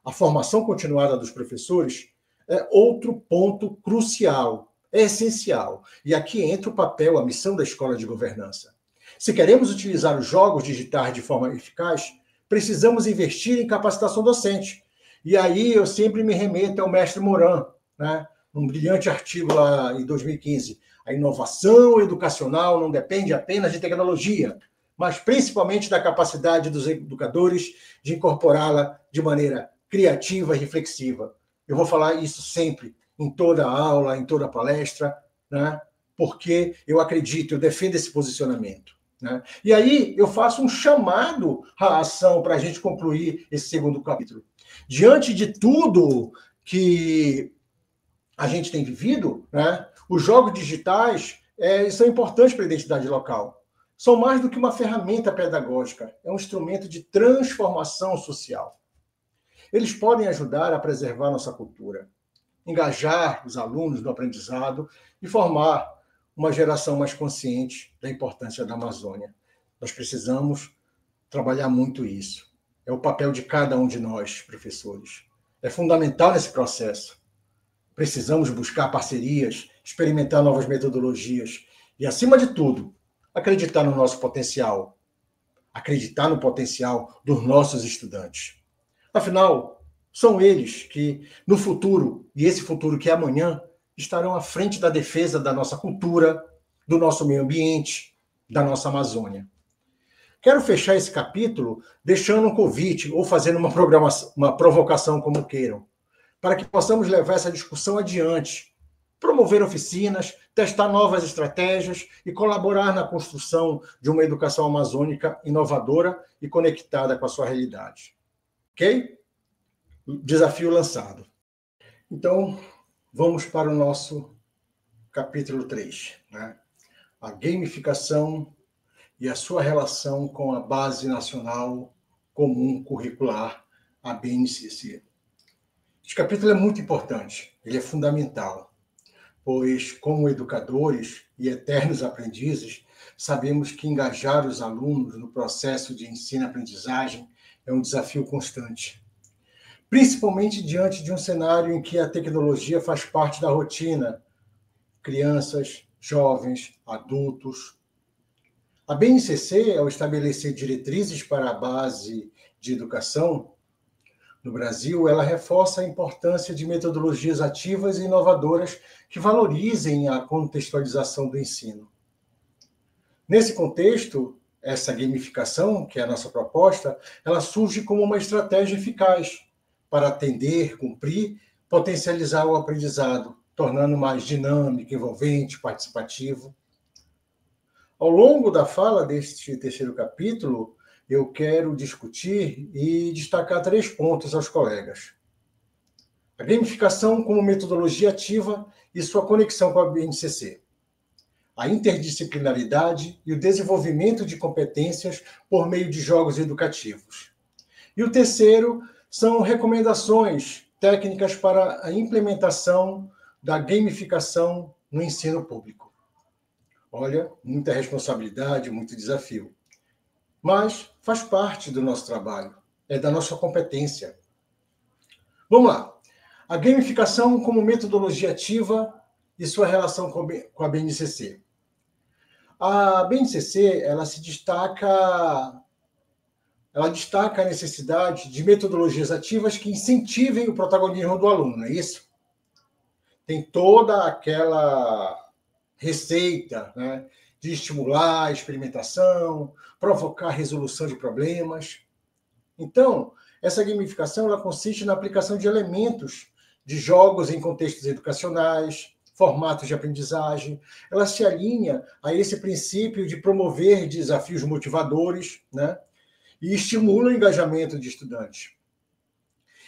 A formação continuada dos professores é outro ponto crucial, é essencial. E aqui entra o papel, a missão da Escola de Governança. Se queremos utilizar os jogos digitais de forma eficaz, precisamos investir em capacitação docente. E aí eu sempre me remeto ao mestre Moran, né? Um brilhante artigo lá em 2015. A inovação educacional não depende apenas de tecnologia, mas principalmente da capacidade dos educadores de incorporá-la de maneira criativa e reflexiva. Eu vou falar isso sempre, em toda aula, em toda palestra, né? Porque eu acredito, eu defendo esse posicionamento. Né? E aí eu faço um chamado à ação para a gente concluir esse segundo capítulo. Diante de tudo que a gente tem vivido, né, os jogos digitais são importantes para a identidade local. São mais do que uma ferramenta pedagógica, é um instrumento de transformação social. Eles podem ajudar a preservar nossa cultura, engajar os alunos no aprendizado e formar uma geração mais consciente da importância da Amazônia. Nós precisamos trabalhar muito isso. É o papel de cada um de nós, professores. É fundamental nesse processo. Precisamos buscar parcerias, experimentar novas metodologias e, acima de tudo, acreditar no nosso potencial. Acreditar no potencial dos nossos estudantes. Afinal, são eles que, no futuro, e esse futuro que é amanhã, estarão à frente da defesa da nossa cultura, do nosso meio ambiente, da nossa Amazônia. Quero fechar esse capítulo deixando um convite ou fazendo uma provocação, como queiram, para que possamos levar essa discussão adiante, promover oficinas, testar novas estratégias e colaborar na construção de uma educação amazônica inovadora e conectada com a sua realidade. Ok? Desafio lançado. Então, vamos para o nosso capítulo 3, né? A gamificação e a sua relação com a Base Nacional Comum Curricular, a BNCC. Este capítulo é muito importante, ele é fundamental, pois, como educadores e eternos aprendizes, sabemos que engajar os alunos no processo de ensino-aprendizagem é um desafio constante, principalmente diante de um cenário em que a tecnologia faz parte da rotina, crianças, jovens, adultos. A BNCC, ao estabelecer diretrizes para a base de educação no Brasil, ela reforça a importância de metodologias ativas e inovadoras que valorizem a contextualização do ensino. Nesse contexto, essa gamificação, que é a nossa proposta, ela surge como uma estratégia eficaz para atender, cumprir, potencializar o aprendizado, tornando mais dinâmico, envolvente, participativo. Ao longo da fala deste terceiro capítulo, eu quero discutir e destacar 3 pontos aos colegas. A gamificação como metodologia ativa e sua conexão com a BNCC. A interdisciplinaridade e o desenvolvimento de competências por meio de jogos educativos. E o terceiro são recomendações técnicas para a implementação da gamificação no ensino público. Olha, muita responsabilidade, muito desafio. Mas faz parte do nosso trabalho, é da nossa competência. Vamos lá. A gamificação como metodologia ativa e sua relação com a BNCC. A BNCC, ela destaca a necessidade de metodologias ativas que incentivem o protagonismo do aluno, não é isso? Tem toda aquela receita, né, de estimular a experimentação, provocar a resolução de problemas. Então, essa gamificação ela consiste na aplicação de elementos de jogos em contextos educacionais, formatos de aprendizagem. Ela se alinha a esse princípio de promover desafios motivadores, né, e estimula o engajamento de estudantes.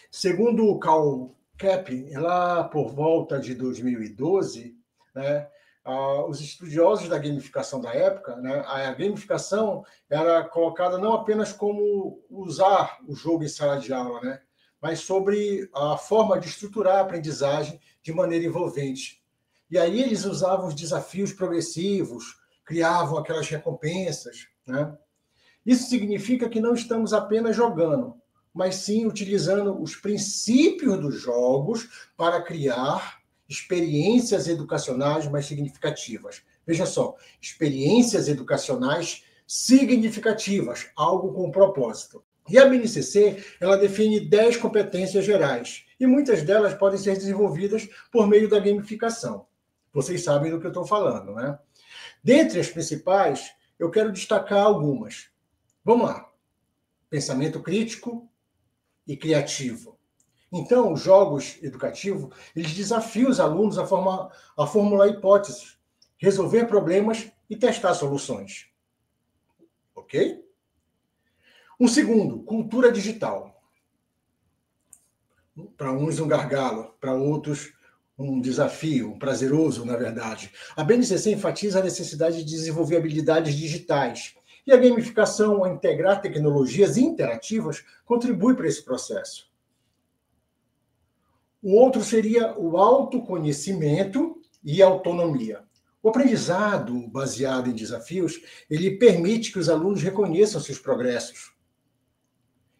Segundo o Karl Kepp, lá por volta de 2012, né, os estudiosos da gamificação da época, né, a gamificação era colocada não apenas como usar o jogo em sala de aula, né, mas sobre a forma de estruturar a aprendizagem de maneira envolvente. E aí eles usavam os desafios progressivos, criavam aquelas recompensas, né? Isso significa que não estamos apenas jogando, mas sim utilizando os princípios dos jogos para criar experiências educacionais mais significativas. Veja só, experiências educacionais significativas, algo com propósito. E a BNCC, ela define 10 competências gerais, e muitas delas podem ser desenvolvidas por meio da gamificação. Vocês sabem do que eu estou falando, né? Dentre as principais, eu quero destacar algumas. Vamos lá. Pensamento crítico e criativo. Então, os jogos educativos, eles desafiam os alunos a formular hipóteses, resolver problemas e testar soluções. Ok? Um segundo, cultura digital. Para uns um gargalo, para outros um desafio, um prazeroso, na verdade. A BNCC enfatiza a necessidade de desenvolver habilidades digitais. E a gamificação, ao integrar tecnologias interativas, contribui para esse processo. O outro seria o autoconhecimento e autonomia. O aprendizado baseado em desafios, ele permite que os alunos reconheçam seus progressos,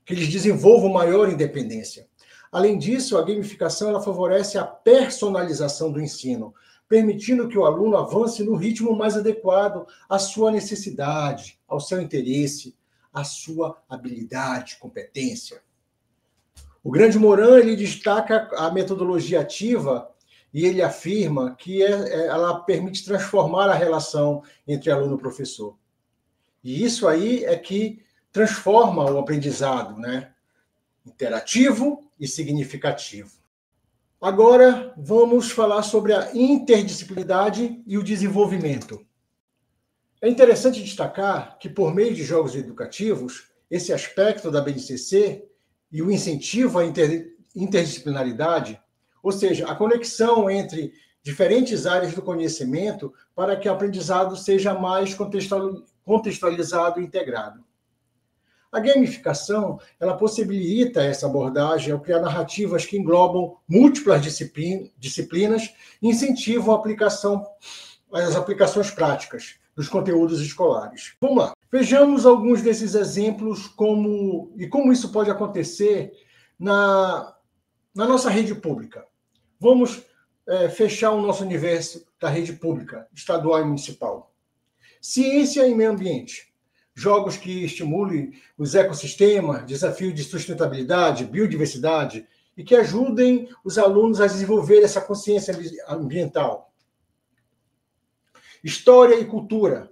que eles desenvolvam maior independência. Além disso, a gamificação ela favorece a personalização do ensino, permitindo que o aluno avance no ritmo mais adequado à sua necessidade, ao seu interesse, à sua habilidade, competência. O Grande Moran ele destaca a metodologia ativa e ele afirma que ela permite transformar a relação entre aluno e professor. E isso aí é que transforma o aprendizado, né? Interativo e significativo. Agora, vamos falar sobre a interdisciplinaridade e o desenvolvimento. É interessante destacar que, por meio de jogos educativos, esse aspecto da BNCC e o incentivo à interdisciplinaridade, ou seja, a conexão entre diferentes áreas do conhecimento para que o aprendizado seja mais contextualizado e integrado. A gamificação, ela possibilita essa abordagem ao criar narrativas que englobam múltiplas disciplinas e incentivam as aplicações práticas dos conteúdos escolares. Vamos lá. Vejamos alguns desses exemplos como isso pode acontecer na nossa rede pública. Vamos fechar o nosso universo da rede pública, estadual e municipal. Ciência e meio ambiente. Jogos que estimulem os ecossistemas, desafios de sustentabilidade, biodiversidade, e que ajudem os alunos a desenvolver essa consciência ambiental. História e cultura.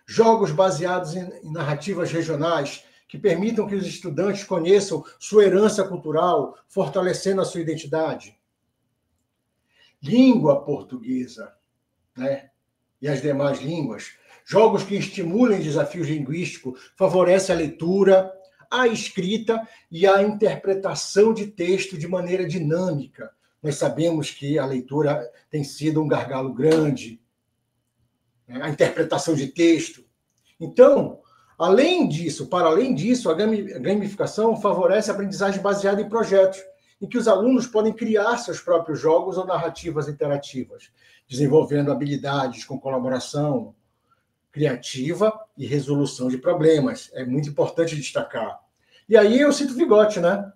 Jogos baseados em narrativas regionais que permitam que os estudantes conheçam sua herança cultural, fortalecendo a sua identidade. Língua portuguesa, né? E as demais línguas. Jogos que estimulem desafios linguísticos, favorecem a leitura, a escrita e a interpretação de texto de maneira dinâmica. Nós sabemos que a leitura tem sido um gargalo grande, né? A interpretação de texto. Então, para além disso, a gamificação favorece a aprendizagem baseada em projetos, em que os alunos podem criar seus próprios jogos ou narrativas interativas, desenvolvendo habilidades com colaboração criativa e resolução de problemas. É muito importante destacar. E aí eu cito Vygotsky, né?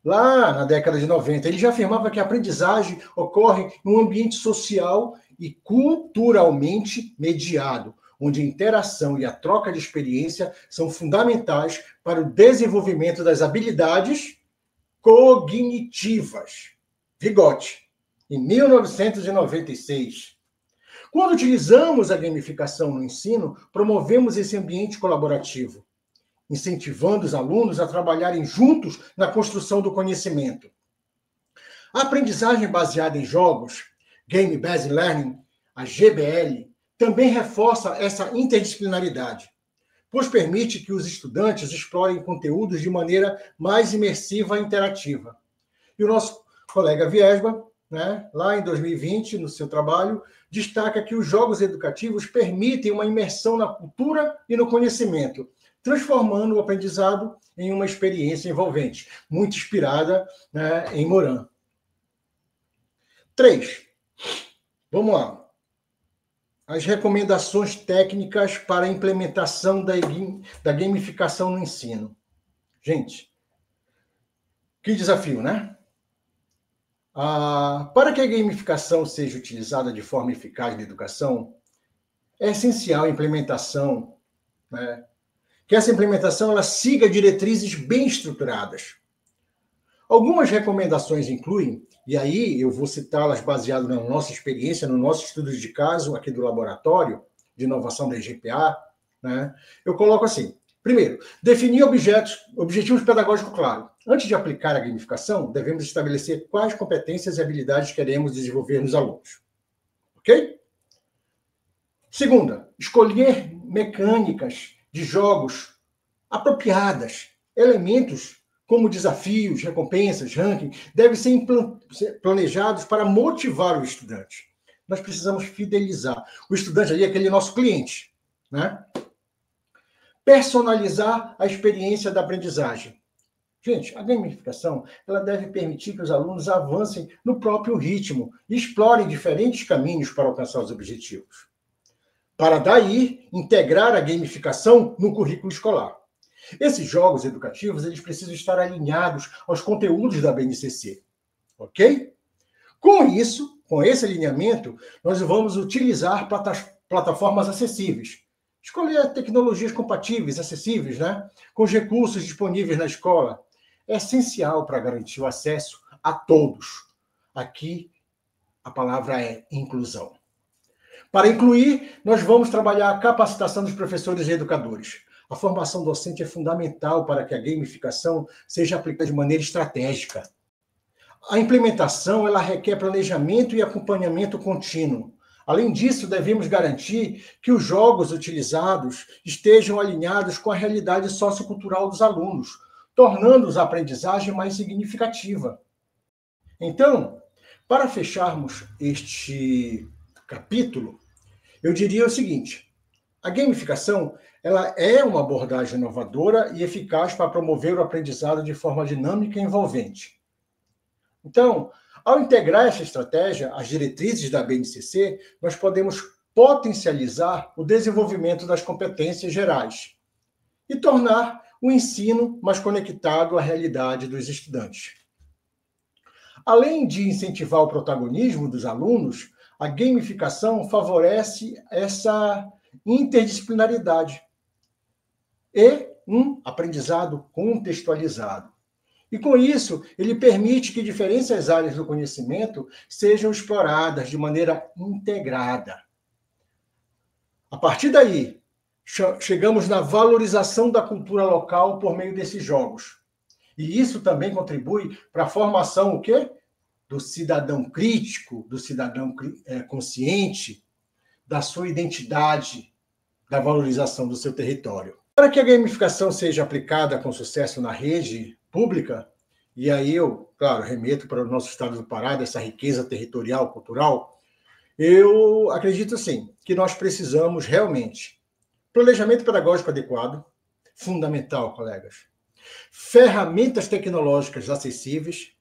Lá na década de 90, ele já afirmava que a aprendizagem ocorre num ambiente social e culturalmente mediado, onde a interação e a troca de experiência são fundamentais para o desenvolvimento das habilidades cognitivas. Vygotsky, em 1996. Quando utilizamos a gamificação no ensino, promovemos esse ambiente colaborativo, incentivando os alunos a trabalharem juntos na construção do conhecimento. A aprendizagem baseada em jogos, Game Based Learning, a GBL, também reforça essa interdisciplinaridade, pois permite que os estudantes explorem conteúdos de maneira mais imersiva e interativa. E o nosso colega Viesba, né, lá em 2020, no seu trabalho, destaca que os jogos educativos permitem uma imersão na cultura e no conhecimento, transformando o aprendizado em uma experiência envolvente, muito inspirada, né, em Moran. 3. Vamos lá. As recomendações técnicas para a implementação da gamificação no ensino. Gente, que desafio, né? Para que a gamificação seja utilizada de forma eficaz na educação, é essencial a implementação, né? Que essa implementação ela siga diretrizes bem estruturadas. Algumas recomendações incluem, e aí eu vou citá-las baseado na nossa experiência, no nosso estudo de caso aqui do Laboratório de Inovação da IGPA, né? Eu coloco assim: primeiro, definir objetivos pedagógicos claros. Antes de aplicar a gamificação, devemos estabelecer quais competências e habilidades queremos desenvolver nos alunos. Ok? Segunda, escolher mecânicas de jogos apropriadas, elementos como desafios, recompensas, ranking, devem ser planejados para motivar o estudante. Nós precisamos fidelizar. O estudante ali é aquele nosso cliente, né? Personalizar a experiência da aprendizagem. Gente, a gamificação ela deve permitir que os alunos avancem no próprio ritmo e explorem diferentes caminhos para alcançar os objetivos. Para daí integrar a gamificação no currículo escolar. Esses jogos educativos eles precisam estar alinhados aos conteúdos da BNCC, ok? Com isso, com esse alinhamento, nós vamos utilizar plataformas acessíveis. Escolher tecnologias compatíveis, acessíveis, né? Com os recursos disponíveis na escola. É essencial para garantir o acesso a todos. Aqui, a palavra é inclusão. Para incluir, nós vamos trabalhar a capacitação dos professores e educadores. A formação docente é fundamental para que a gamificação seja aplicada de maneira estratégica. A implementação ela requer planejamento e acompanhamento contínuo. Além disso, devemos garantir que os jogos utilizados estejam alinhados com a realidade sociocultural dos alunos, tornando a aprendizagem mais significativa. Então, para fecharmos este capítulo, eu diria o seguinte: a gamificação ela é uma abordagem inovadora e eficaz para promover o aprendizado de forma dinâmica e envolvente. Então, ao integrar essa estratégia às diretrizes da BNCC, nós podemos potencializar o desenvolvimento das competências gerais e tornar o ensino mais conectado à realidade dos estudantes. Além de incentivar o protagonismo dos alunos, a gamificação favorece essa interdisciplinaridade e um aprendizado contextualizado. E com isso, ele permite que diferentes áreas do conhecimento sejam exploradas de maneira integrada. A partir daí, chegamos na valorização da cultura local por meio desses jogos. E isso também contribui para a formação, o quê? Do cidadão crítico, do cidadão consciente, da sua identidade, da valorização do seu território. Para que a gamificação seja aplicada com sucesso na rede pública, e aí eu, claro, remeto para o nosso estado do Pará, dessa riqueza territorial, cultural, eu acredito, sim, que nós precisamos realmente planejamento pedagógico adequado, fundamental, colegas, ferramentas tecnológicas acessíveis,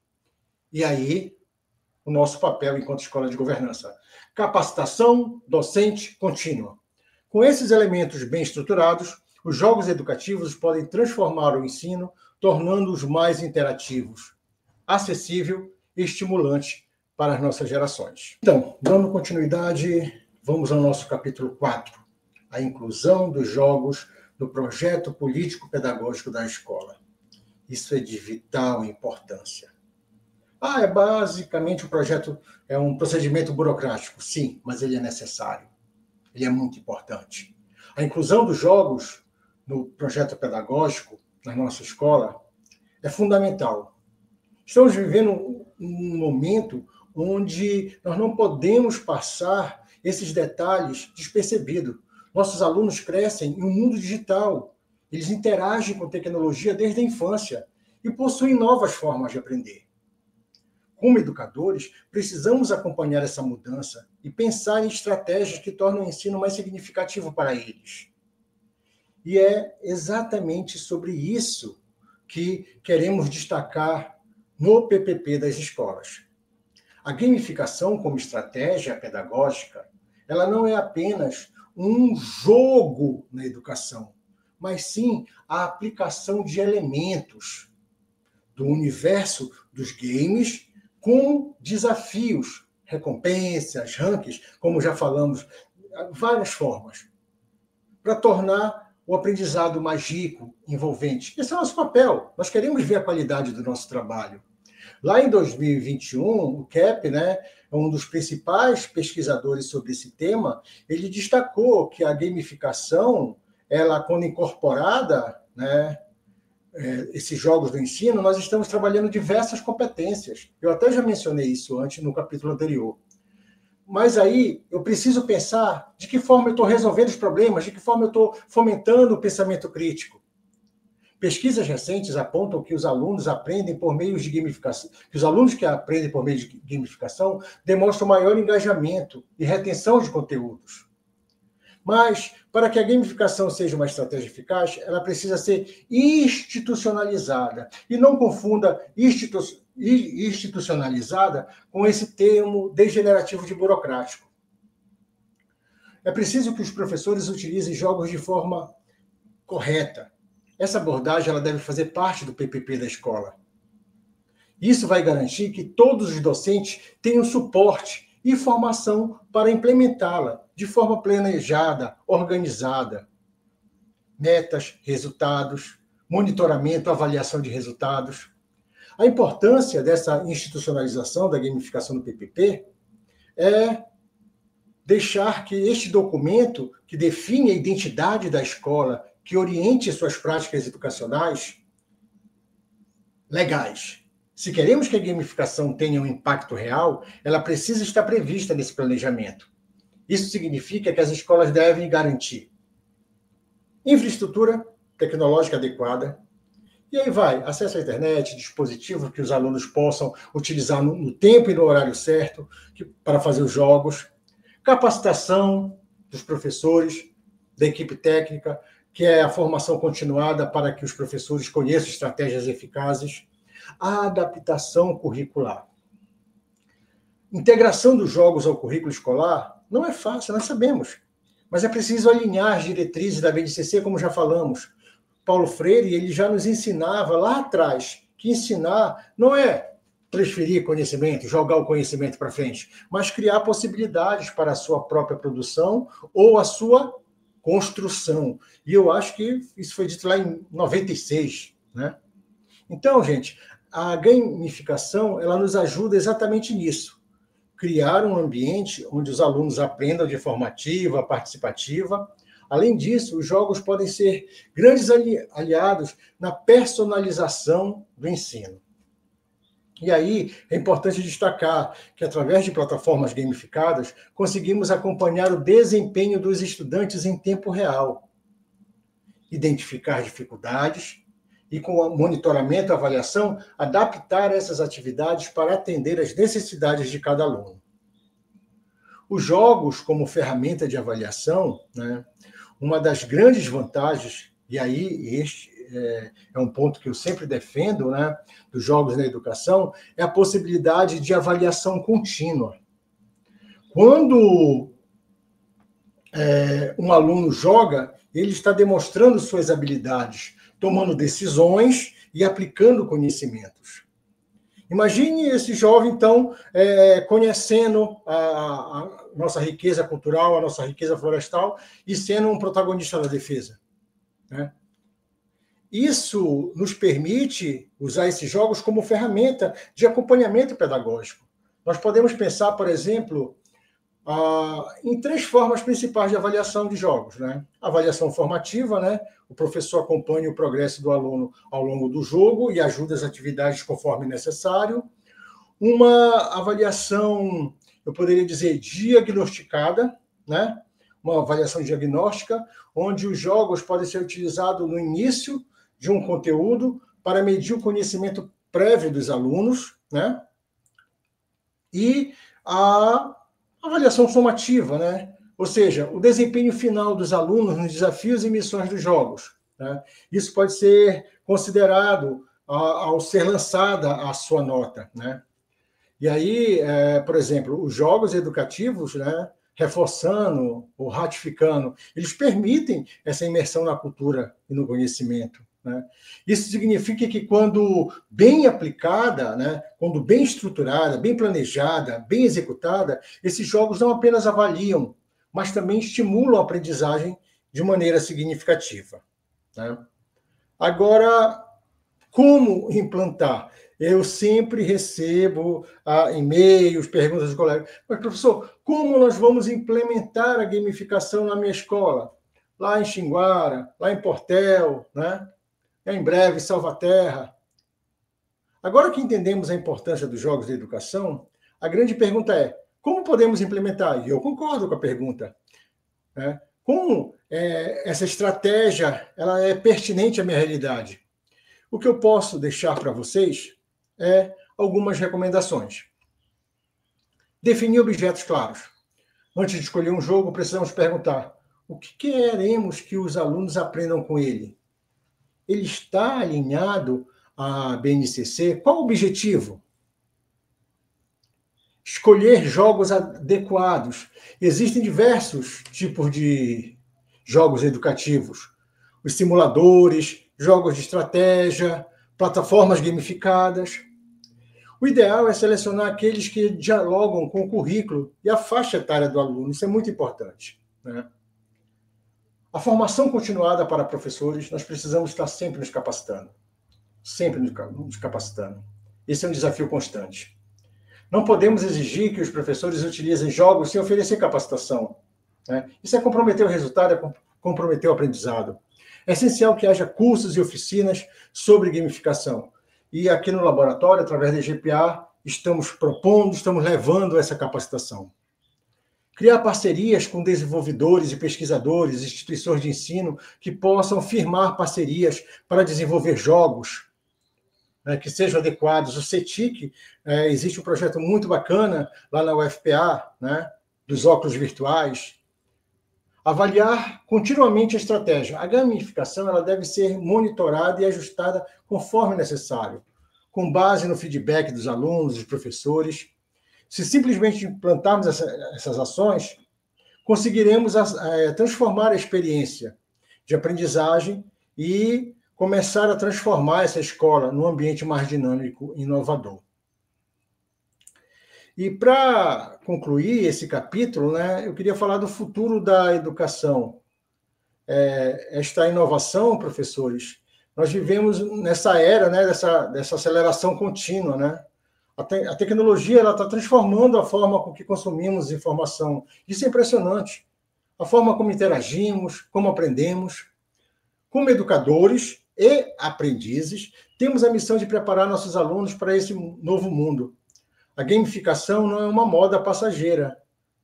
e aí o nosso papel enquanto escola de governança, capacitação docente contínua. Com esses elementos bem estruturados, os jogos educativos podem transformar o ensino, tornando-os mais interativos, acessível e estimulante para as nossas gerações. Então, dando continuidade, vamos ao nosso capítulo 4, a inclusão dos jogos no projeto político-pedagógico da escola. Isso é de vital importância. É basicamente um projeto, é um procedimento burocrático, sim, mas ele é necessário. Ele é muito importante. A inclusão dos jogos no projeto pedagógico na nossa escola é fundamental. Estamos vivendo um momento onde nós não podemos passar esses detalhes despercebidos. Nossos alunos crescem em um mundo digital. Eles interagem com tecnologia desde a infância e possuem novas formas de aprender. Como educadores, precisamos acompanhar essa mudança e pensar em estratégias que tornam o ensino mais significativo para eles. E é exatamente sobre isso que queremos destacar no PPP das escolas. A gamificação como estratégia pedagógica, ela não é apenas um jogo na educação, mas sim a aplicação de elementos do universo dos games com desafios, recompensas, rankings, como já falamos, várias formas, para tornar o aprendizado mais rico, envolvente. Esse é o nosso papel. Nós queremos ver a qualidade do nosso trabalho. Lá em 2021, o CAP, né, um dos principais pesquisadores sobre esse tema, ele destacou que a gamificação, ela, quando incorporada, né, esses jogos do ensino, nós estamos trabalhando diversas competências. Eu até já mencionei isso antes no capítulo anterior. Mas aí eu preciso pensar de que forma eu estou resolvendo os problemas, de que forma eu estou fomentando o pensamento crítico. Pesquisas recentes apontam que os alunos aprendem por meio de gamificação, que os alunos que aprendem por meio de gamificação demonstram maior engajamento e retenção de conteúdos. Mas, para que a gamificação seja uma estratégia eficaz, ela precisa ser institucionalizada. E não confunda institucionalizada com esse termo degenerativo de burocrático. É preciso que os professores utilizem jogos de forma correta. Essa abordagem ela deve fazer parte do PPP da escola. Isso vai garantir que todos os docentes tenham suporte e formação para implementá-la de forma planejada, organizada. Metas, resultados, monitoramento, avaliação de resultados. A importância dessa institucionalização da gamificação do PPP é deixar que este documento, que define a identidade da escola, que oriente suas práticas educacionais, legais. Se queremos que a gamificação tenha um impacto real, ela precisa estar prevista nesse planejamento. Isso significa que as escolas devem garantir infraestrutura tecnológica adequada, e aí vai, acesso à internet, dispositivos que os alunos possam utilizar no tempo e no horário certo para fazer os jogos, capacitação dos professores, da equipe técnica, que é a formação continuada para que os professores conheçam estratégias eficazes, a adaptação curricular. Integração dos jogos ao currículo escolar não é fácil, nós sabemos, mas é preciso alinhar as diretrizes da BNCC, como já falamos. Paulo Freire, ele já nos ensinava lá atrás que ensinar não é transferir conhecimento, jogar o conhecimento para frente, mas criar possibilidades para a sua própria produção ou a sua construção. E eu acho que isso foi dito lá em 96, né? Então, gente, a gamificação, ela nos ajuda exatamente nisso. Criar um ambiente onde os alunos aprendam de forma ativa, participativa. Além disso, os jogos podem ser grandes aliados na personalização do ensino. E aí, é importante destacar que, através de plataformas gamificadas, conseguimos acompanhar o desempenho dos estudantes em tempo real, identificar dificuldades e, com o monitoramento e avaliação, adaptar essas atividades para atender às necessidades de cada aluno. Os jogos, como ferramenta de avaliação, né, uma das grandes vantagens, e aí este é um ponto que eu sempre defendo, né, dos jogos na educação, é a possibilidade de avaliação contínua. Quando um aluno joga, ele está demonstrando suas habilidades, tomando decisões e aplicando conhecimentos. Imagine esse jovem, então, conhecendo a nossa riqueza cultural, a nossa riqueza florestal, e sendo um protagonista da defesa, né? Isso nos permite usar esses jogos como ferramenta de acompanhamento pedagógico. Nós podemos pensar, por exemplo, em 3 formas principais de avaliação de jogos, né? A avaliação formativa, né? O professor acompanha o progresso do aluno ao longo do jogo e ajuda as atividades conforme necessário. Uma avaliação, eu poderia dizer, diagnosticada, né? Uma avaliação diagnóstica, onde os jogos podem ser utilizados no início de um conteúdo para medir o conhecimento prévio dos alunos, né? E a avaliação somativa, né? Ou seja, o desempenho final dos alunos nos desafios e missões dos jogos, né? Isso pode ser considerado ao ser lançada a sua nota, né? E aí, por exemplo, os jogos educativos, né, reforçando ou ratificando, eles permitem essa imersão na cultura e no conhecimento, né? Isso significa que, quando bem aplicada, né, quando bem estruturada, bem planejada, bem executada, esses jogos não apenas avaliam, mas também estimulam a aprendizagem de maneira significativa, né? Agora, como implantar? Eu sempre recebo e-mails, perguntas dos colegas. Mas, professor, como nós vamos implementar a gamificação na minha escola? Lá em Xinguara, lá em Portel, né? Em breve, Salvaterra. Agora que entendemos a importância dos jogos de educação, a grande pergunta é: como podemos implementar? E eu concordo com a pergunta, né? Como essa estratégia ela é pertinente à minha realidade? O que eu posso deixar para vocês é algumas recomendações. Definir objetos claros. Antes de escolher um jogo, precisamos perguntar: o que queremos que os alunos aprendam com ele? Ele está alinhado à BNCC? Qual o objetivo? Escolher jogos adequados. Existem diversos tipos de jogos educativos. Os simuladores, jogos de estratégia, plataformas gamificadas. O ideal é selecionar aqueles que dialogam com o currículo e a faixa etária do aluno. Isso é muito importante, né? A formação continuada para professores, nós precisamos estar sempre nos capacitando. Sempre nos capacitando. Esse é um desafio constante. Não podemos exigir que os professores utilizem jogos sem oferecer capacitação, né? Isso é comprometer o resultado, é comprometer o aprendizado. É essencial que haja cursos e oficinas sobre gamificação. E aqui no laboratório, através da GPA, estamos levando essa capacitação. Criar parcerias com desenvolvedores e pesquisadores, instituições de ensino, que possam firmar parcerias para desenvolver jogos, né, que sejam adequados. O CETIC, existe um projeto muito bacana lá na UFPA, né, dos óculos virtuais. Avaliar continuamente a estratégia. A gamificação ela deve ser monitorada e ajustada conforme necessário, com base no feedback dos alunos, dos professores. Se simplesmente implantarmos essas ações, conseguiremos transformar a experiência de aprendizagem e começar a transformar essa escola num ambiente mais dinâmico e inovador. E para concluir esse capítulo, né, eu queria falar do futuro da educação. Esta inovação, professores, nós vivemos nessa era, né, dessa aceleração contínua, né? A tecnologia está transformando a forma com que consumimos informação. Isso é impressionante. A forma como interagimos, como aprendemos. Como educadores e aprendizes, temos a missão de preparar nossos alunos para esse novo mundo. A gamificação não é uma moda passageira,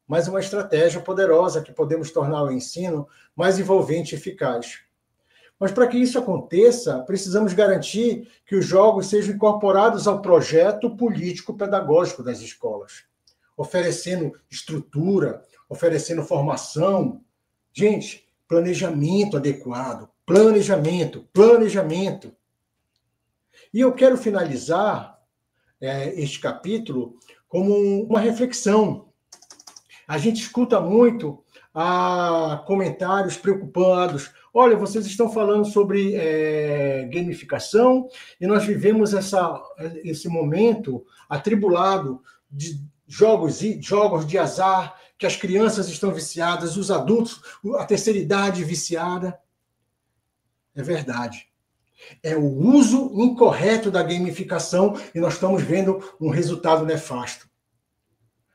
mas uma estratégia poderosa que podemos tornar o ensino mais envolvente e eficaz. Mas para que isso aconteça, precisamos garantir que os jogos sejam incorporados ao projeto político-pedagógico das escolas, oferecendo estrutura, oferecendo formação. Gente, planejamento adequado, planejamento. E eu quero finalizar este capítulo como uma reflexão. A gente escuta muito comentários preocupados. Olha, vocês estão falando sobre gamificação e nós vivemos esse momento atribulado de jogos de azar, que as crianças estão viciadas, os adultos, a terceira idade viciada. É verdade. É o uso incorreto da gamificação e nós estamos vendo um resultado nefasto.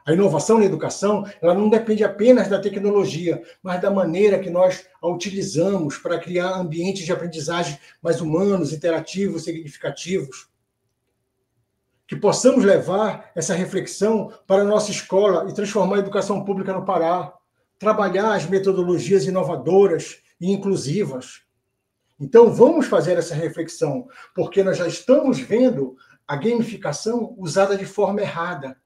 A inovação na educação, ela não depende apenas da tecnologia, mas da maneira que nós a utilizamos para criar ambientes de aprendizagem mais humanos, interativos, significativos. Que possamos levar essa reflexão para a nossa escola e transformar a educação pública no Pará. Trabalhar as metodologias inovadoras e inclusivas. Então, vamos fazer essa reflexão, porque nós já estamos vendo a gamificação usada de forma errada.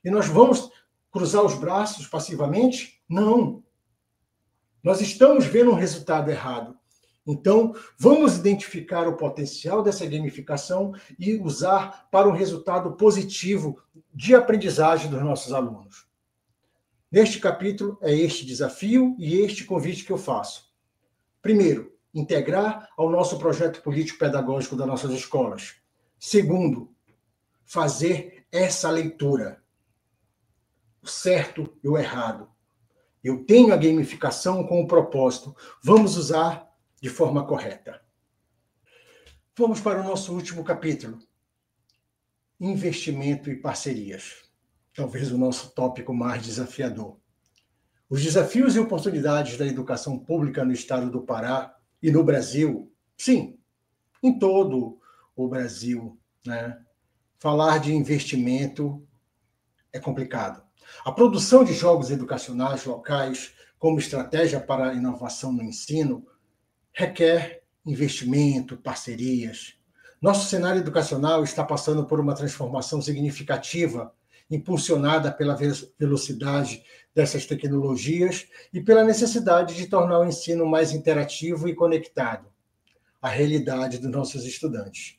E nós vamos cruzar os braços passivamente? Não. Nós estamos vendo um resultado errado. Então, vamos identificar o potencial dessa gamificação e usar para um resultado positivo de aprendizagem dos nossos alunos. Neste capítulo, é este desafio e este convite que eu faço. Primeiro, integrar ao nosso projeto político-pedagógico das nossas escolas. Segundo, fazer essa leitura. O certo e o errado. Eu tenho a gamificação com o propósito. Vamos usar de forma correta. Vamos para o nosso último capítulo. Investimento e parcerias. Talvez o nosso tópico mais desafiador. Os desafios e oportunidades da educação pública no estado do Pará e no Brasil, sim, em todo o Brasil, né? Falar de investimento é complicado. A produção de jogos educacionais locais como estratégia para a inovação no ensino requer investimento, parcerias. Nosso cenário educacional está passando por uma transformação significativa, impulsionada pela velocidade dessas tecnologias e pela necessidade de tornar o ensino mais interativo e conectado à realidade dos nossos estudantes.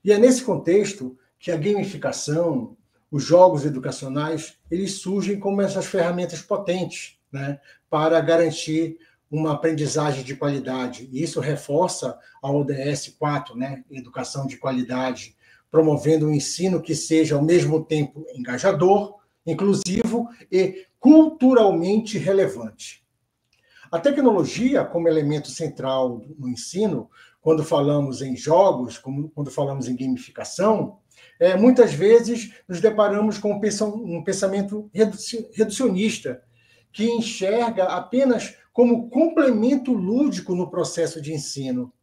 E é nesse contexto que a gamificação, os jogos educacionais, eles surgem como essas ferramentas potentes, né, para garantir uma aprendizagem de qualidade. E isso reforça a ODS 4, né, Educação de Qualidade, promovendo um ensino que seja, ao mesmo tempo, engajador, inclusivo e culturalmente relevante. A tecnologia, como elemento central no ensino, quando falamos em jogos, quando falamos em gamificação, muitas vezes nos deparamos com um pensamento reducionista, que enxerga apenas como complemento lúdico no processo de ensino.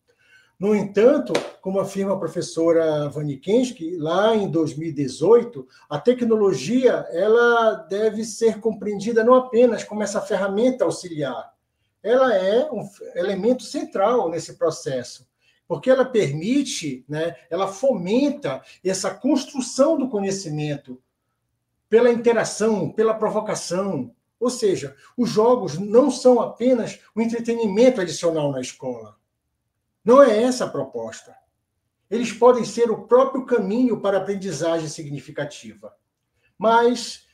No entanto, como afirma a professora Vanikensky, lá em 2018, a tecnologia ela deve ser compreendida não apenas como essa ferramenta auxiliar, ela é um elemento central nesse processo, porque ela permite, né, ela fomenta essa construção do conhecimento pela interação, pela provocação. Ou seja, os jogos não são apenas um entretenimento adicional na escola. Não é essa a proposta. Eles podem ser o próprio caminho para a aprendizagem significativa. Mas,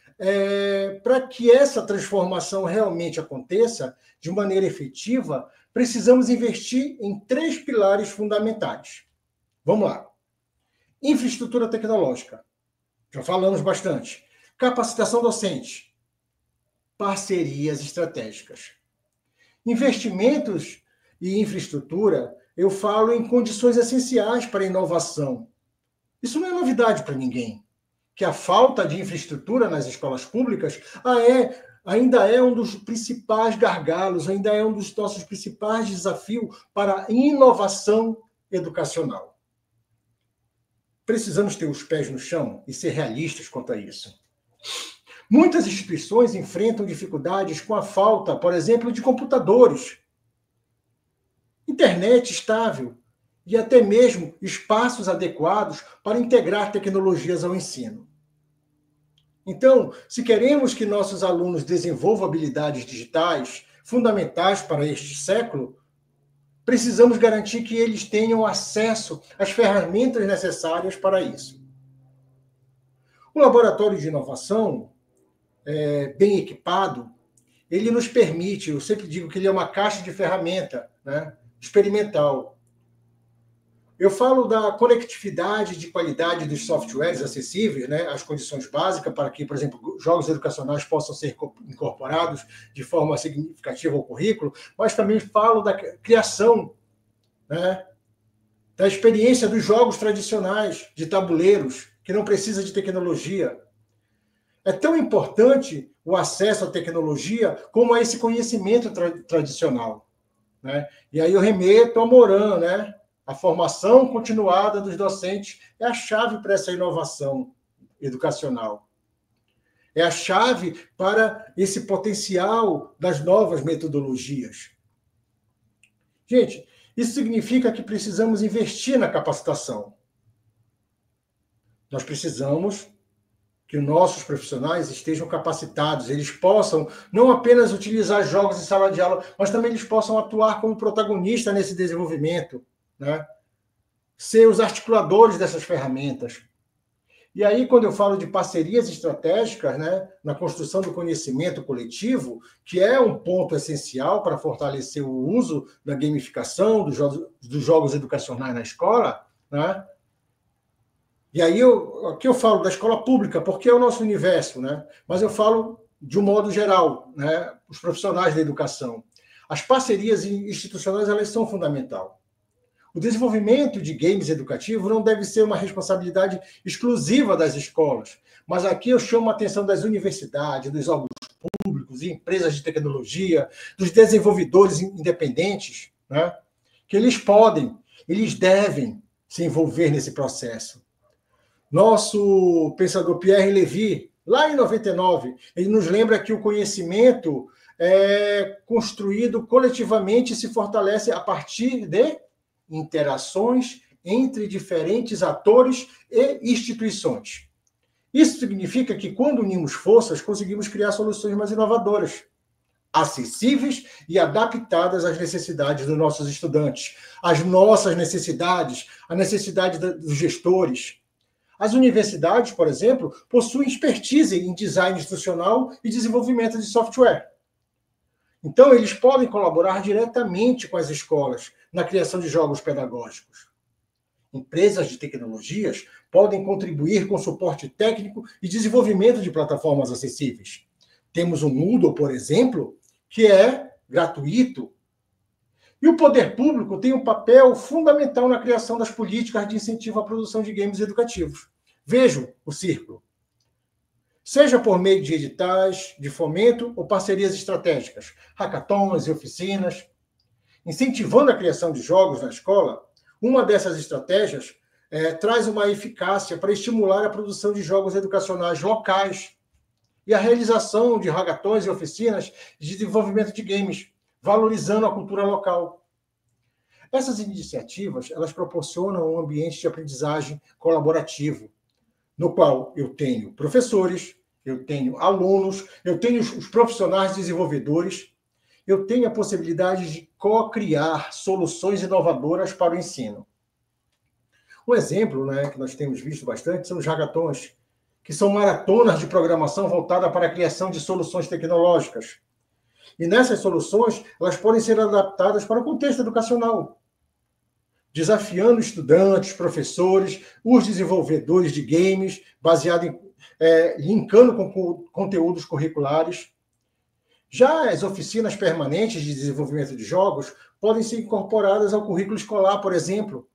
para que essa transformação realmente aconteça de maneira efetiva, precisamos investir em 3 pilares fundamentais. Vamos lá. Infraestrutura tecnológica. Já falamos bastante. Capacitação docente. Parcerias estratégicas. Investimentos e infraestrutura, eu falo em condições essenciais para a inovação. Isso não é novidade para ninguém. Que a falta de infraestrutura nas escolas públicas ainda é um dos principais gargalos, ainda é um dos nossos principais desafios para a inovação educacional. Precisamos ter os pés no chão e ser realistas quanto a isso. Muitas instituições enfrentam dificuldades com a falta, por exemplo, de computadores, internet estável e até mesmo espaços adequados para integrar tecnologias ao ensino. Então, se queremos que nossos alunos desenvolvam habilidades digitais fundamentais para este século, precisamos garantir que eles tenham acesso às ferramentas necessárias para isso. O laboratório de inovação, bem equipado, ele nos permite, eu sempre digo que ele é uma caixa de ferramenta, né, experimental. Eu falo da conectividade de qualidade dos softwares acessíveis, né, as condições básicas para que, por exemplo, jogos educacionais possam ser incorporados de forma significativa ao currículo, mas também falo da criação, né, da experiência dos jogos tradicionais, de tabuleiros, que não precisa de tecnologia. É tão importante o acesso à tecnologia como a esse conhecimento tradicional, né? E aí eu remeto a Morin, né? A formação continuada dos docentes é a chave para essa inovação educacional. É a chave para esse potencial das novas metodologias. Gente, isso significa que precisamos investir na capacitação. Nós precisamos que os nossos profissionais estejam capacitados, eles possam não apenas utilizar jogos em sala de aula, mas também eles possam atuar como protagonistas nesse desenvolvimento, né? Ser os articuladores dessas ferramentas. E aí, quando eu falo de parcerias estratégicas, né, na construção do conhecimento coletivo, que é um ponto essencial para fortalecer o uso da gamificação, dos jogos educacionais na escola, né? E aí, aqui eu falo da escola pública, porque é o nosso universo, né? Mas eu falo de um modo geral, né? Os profissionais da educação. As parcerias institucionais, elas são fundamentais. O desenvolvimento de games educativos não deve ser uma responsabilidade exclusiva das escolas, mas aqui eu chamo a atenção das universidades, dos órgãos públicos e empresas de tecnologia, dos desenvolvedores independentes, né? Que eles podem, eles devem se envolver nesse processo. Nosso pensador Pierre Levy, lá em 99, ele nos lembra que o conhecimento é construído coletivamente e se fortalece a partir de interações entre diferentes atores e instituições. Isso significa que, quando unimos forças, conseguimos criar soluções mais inovadoras, acessíveis e adaptadas às necessidades dos nossos estudantes, às nossas necessidades, à necessidade dos gestores. As universidades, por exemplo, possuem expertise em design institucional e desenvolvimento de software. Então, eles podem colaborar diretamente com as escolas na criação de jogos pedagógicos. Empresas de tecnologias podem contribuir com suporte técnico e desenvolvimento de plataformas acessíveis. Temos o Moodle, por exemplo, que é gratuito. E o poder público tem um papel fundamental na criação das políticas de incentivo à produção de games educativos. Vejam o círculo. Seja por meio de editais, de fomento ou parcerias estratégicas, hackathons e oficinas. Incentivando a criação de jogos na escola, uma dessas estratégias traz uma eficácia para estimular a produção de jogos educacionais locais e a realização de hackathons e oficinas de desenvolvimento de games, valorizando a cultura local. Essas iniciativas, elas proporcionam um ambiente de aprendizagem colaborativo, no qual eu tenho professores, eu tenho alunos, eu tenho os profissionais desenvolvedores, eu tenho a possibilidade de co-criar soluções inovadoras para o ensino. Um exemplo, que nós temos visto bastante são os hackathons, que são maratonas de programação voltada para a criação de soluções tecnológicas. E nessas soluções, elas podem ser adaptadas para o contexto educacional, desafiando estudantes, professores, os desenvolvedores de games, linkando com conteúdos curriculares. Já as oficinas permanentes de desenvolvimento de jogos podem ser incorporadas ao currículo escolar, por exemplo,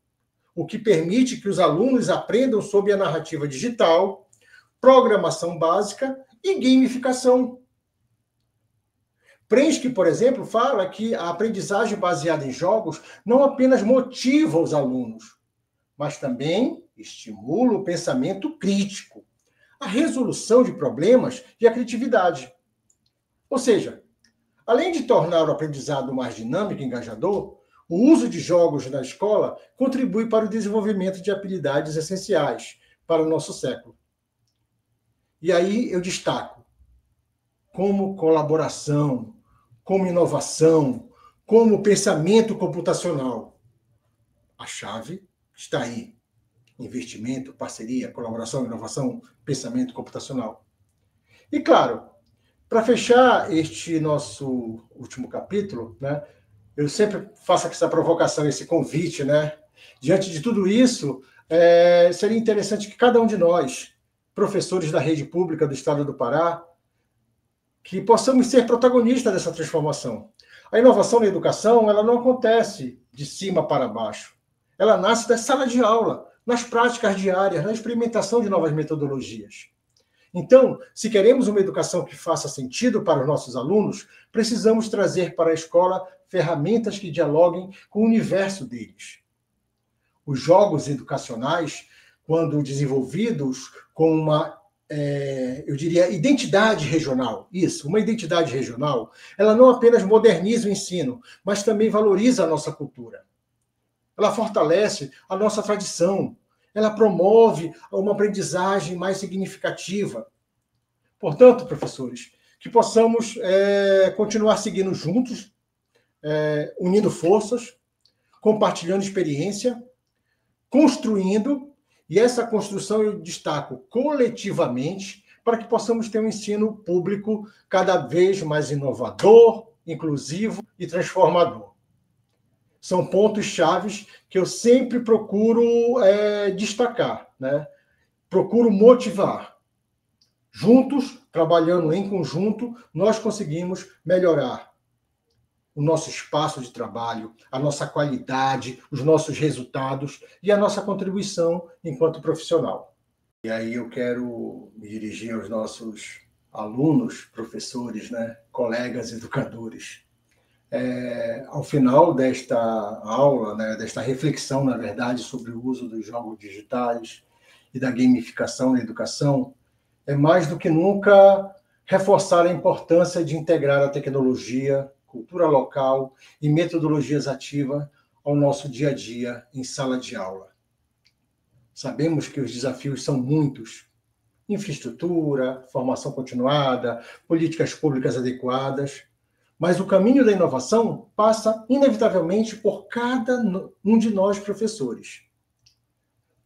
o que permite que os alunos aprendam sobre a narrativa digital, programação básica e gamificação. Prensky, por exemplo, fala que a aprendizagem baseada em jogos não apenas motiva os alunos, mas também estimula o pensamento crítico, a resolução de problemas e a criatividade. Ou seja, além de tornar o aprendizado mais dinâmico e engajador, o uso de jogos na escola contribui para o desenvolvimento de habilidades essenciais para o nosso século. E aí eu destaco como colaboração, como inovação, como pensamento computacional. A chave está aí. Investimento, parceria, colaboração, inovação, pensamento computacional. E, claro, para fechar este nosso último capítulo, eu sempre faço essa provocação, esse convite, Diante de tudo isso, seria interessante que cada um de nós, professores da rede pública do Estado do Pará, que possamos ser protagonistas dessa transformação. A inovação na educação, ela não acontece de cima para baixo. Ela nasce da sala de aula, nas práticas diárias, na experimentação de novas metodologias. Então, se queremos uma educação que faça sentido para os nossos alunos, precisamos trazer para a escola ferramentas que dialoguem com o universo deles. Os jogos educacionais, quando desenvolvidos com uma, identidade regional, uma identidade regional, ela não apenas moderniza o ensino, mas também valoriza a nossa cultura. Ela fortalece a nossa tradição, ela promove uma aprendizagem mais significativa. Portanto, professores, que possamos continuar seguindo juntos, unindo forças, compartilhando experiência, construindo, e essa construção eu destaco coletivamente, para que possamos ter um ensino público cada vez mais inovador, inclusivo e transformador. São pontos chaves que eu sempre procuro destacar, Procuro motivar. Juntos, trabalhando em conjunto, nós conseguimos melhorar o nosso espaço de trabalho, a nossa qualidade, os nossos resultados e a nossa contribuição enquanto profissional. E aí eu quero me dirigir aos nossos alunos, professores, colegas educadores. Ao final desta aula, desta reflexão, na verdade, sobre o uso dos jogos digitais e da gamificação na educação, é mais do que nunca reforçar a importância de integrar a tecnologia, cultura local e metodologias ativas ao nosso dia a dia em sala de aula. Sabemos que os desafios são muitos. Infraestrutura, formação continuada, políticas públicas adequadas. Mas o caminho da inovação passa, inevitavelmente, por cada um de nós, professores.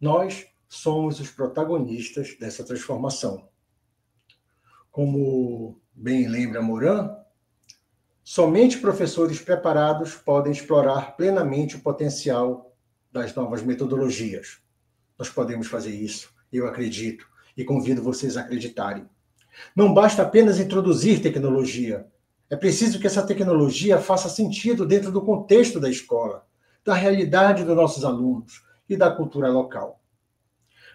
Nós somos os protagonistas dessa transformação. Como bem lembra Morin, somente professores preparados podem explorar plenamente o potencial das novas metodologias. Nós podemos fazer isso, eu acredito, e convido vocês a acreditarem. Não basta apenas introduzir tecnologia. É preciso que essa tecnologia faça sentido dentro do contexto da escola, da realidade dos nossos alunos e da cultura local.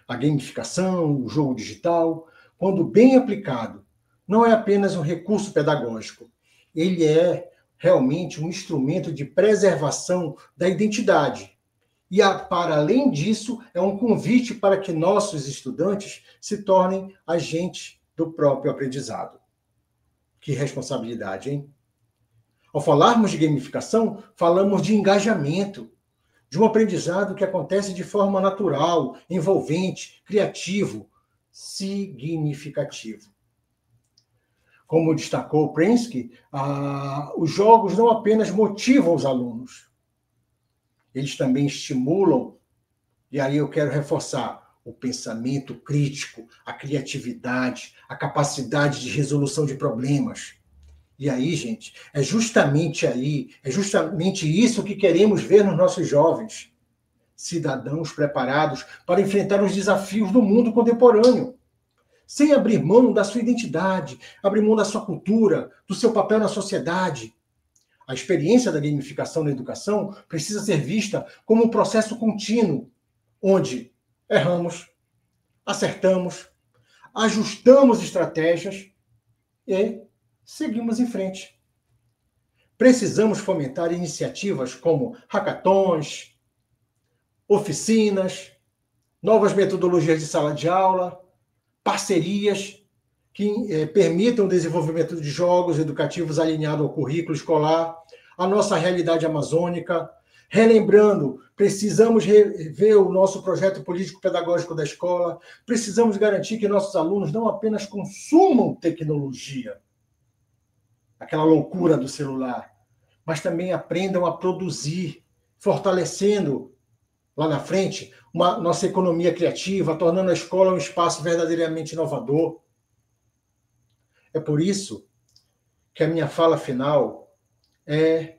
A gamificação, o jogo digital, quando bem aplicado, não é apenas um recurso pedagógico. Ele é realmente um instrumento de preservação da identidade. E, para além disso, é um convite para que nossos estudantes se tornem agentes do próprio aprendizado. Que responsabilidade, hein? Ao falarmos de gamificação, falamos de engajamento, de um aprendizado que acontece de forma natural, envolvente, criativo, significativo. Como destacou Prensky, os jogos não apenas motivam os alunos, eles também estimulam, e aí eu quero reforçar, o pensamento crítico, a criatividade, a capacidade de resolução de problemas. E aí, gente, é justamente isso que queremos ver nos nossos jovens. Cidadãos preparados para enfrentar os desafios do mundo contemporâneo, sem abrir mão da sua identidade, abrir mão da sua cultura, do seu papel na sociedade. A experiência da gamificação na educação precisa ser vista como um processo contínuo, onde erramos, acertamos, ajustamos estratégias e seguimos em frente. Precisamos fomentar iniciativas como hackathons, oficinas, novas metodologias de sala de aula, parcerias que permitam o desenvolvimento de jogos educativos alinhados ao currículo escolar, à nossa realidade amazônica. Relembrando, precisamos rever o nosso projeto político-pedagógico da escola, precisamos garantir que nossos alunos não apenas consumam tecnologia, aquela loucura do celular, mas também aprendam a produzir, fortalecendo lá na frente nossa economia criativa, tornando a escola um espaço verdadeiramente inovador. É por isso que a minha fala final é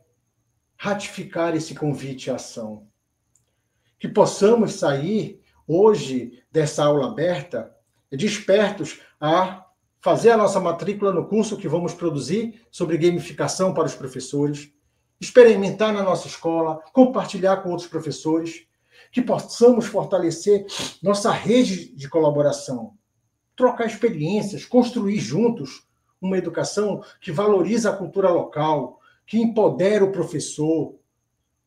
ratificar esse convite à ação. Que possamos sair hoje dessa aula aberta despertos a fazer a nossa matrícula no curso que vamos produzir sobre gamificação para os professores, experimentar na nossa escola, compartilhar com outros professores, que possamos fortalecer nossa rede de colaboração, trocar experiências, construir juntos uma educação que valoriza a cultura local, que empodera o professor,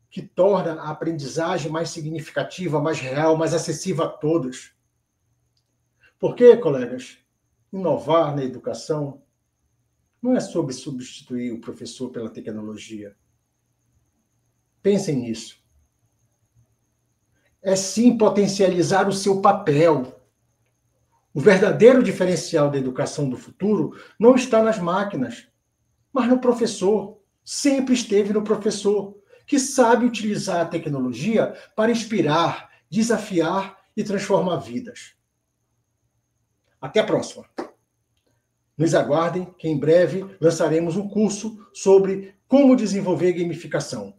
que torna a aprendizagem mais significativa, mais real, mais acessível a todos. Porque, colegas, inovar na educação não é sobre substituir o professor pela tecnologia. Pensem nisso. É sim potencializar o seu papel. O verdadeiro diferencial da educação do futuro não está nas máquinas, mas no professor. Sempre esteve no professor, que sabe utilizar a tecnologia para inspirar, desafiar e transformar vidas. Até a próxima. Nos aguardem que em breve lançaremos um curso sobre como desenvolver gamificação.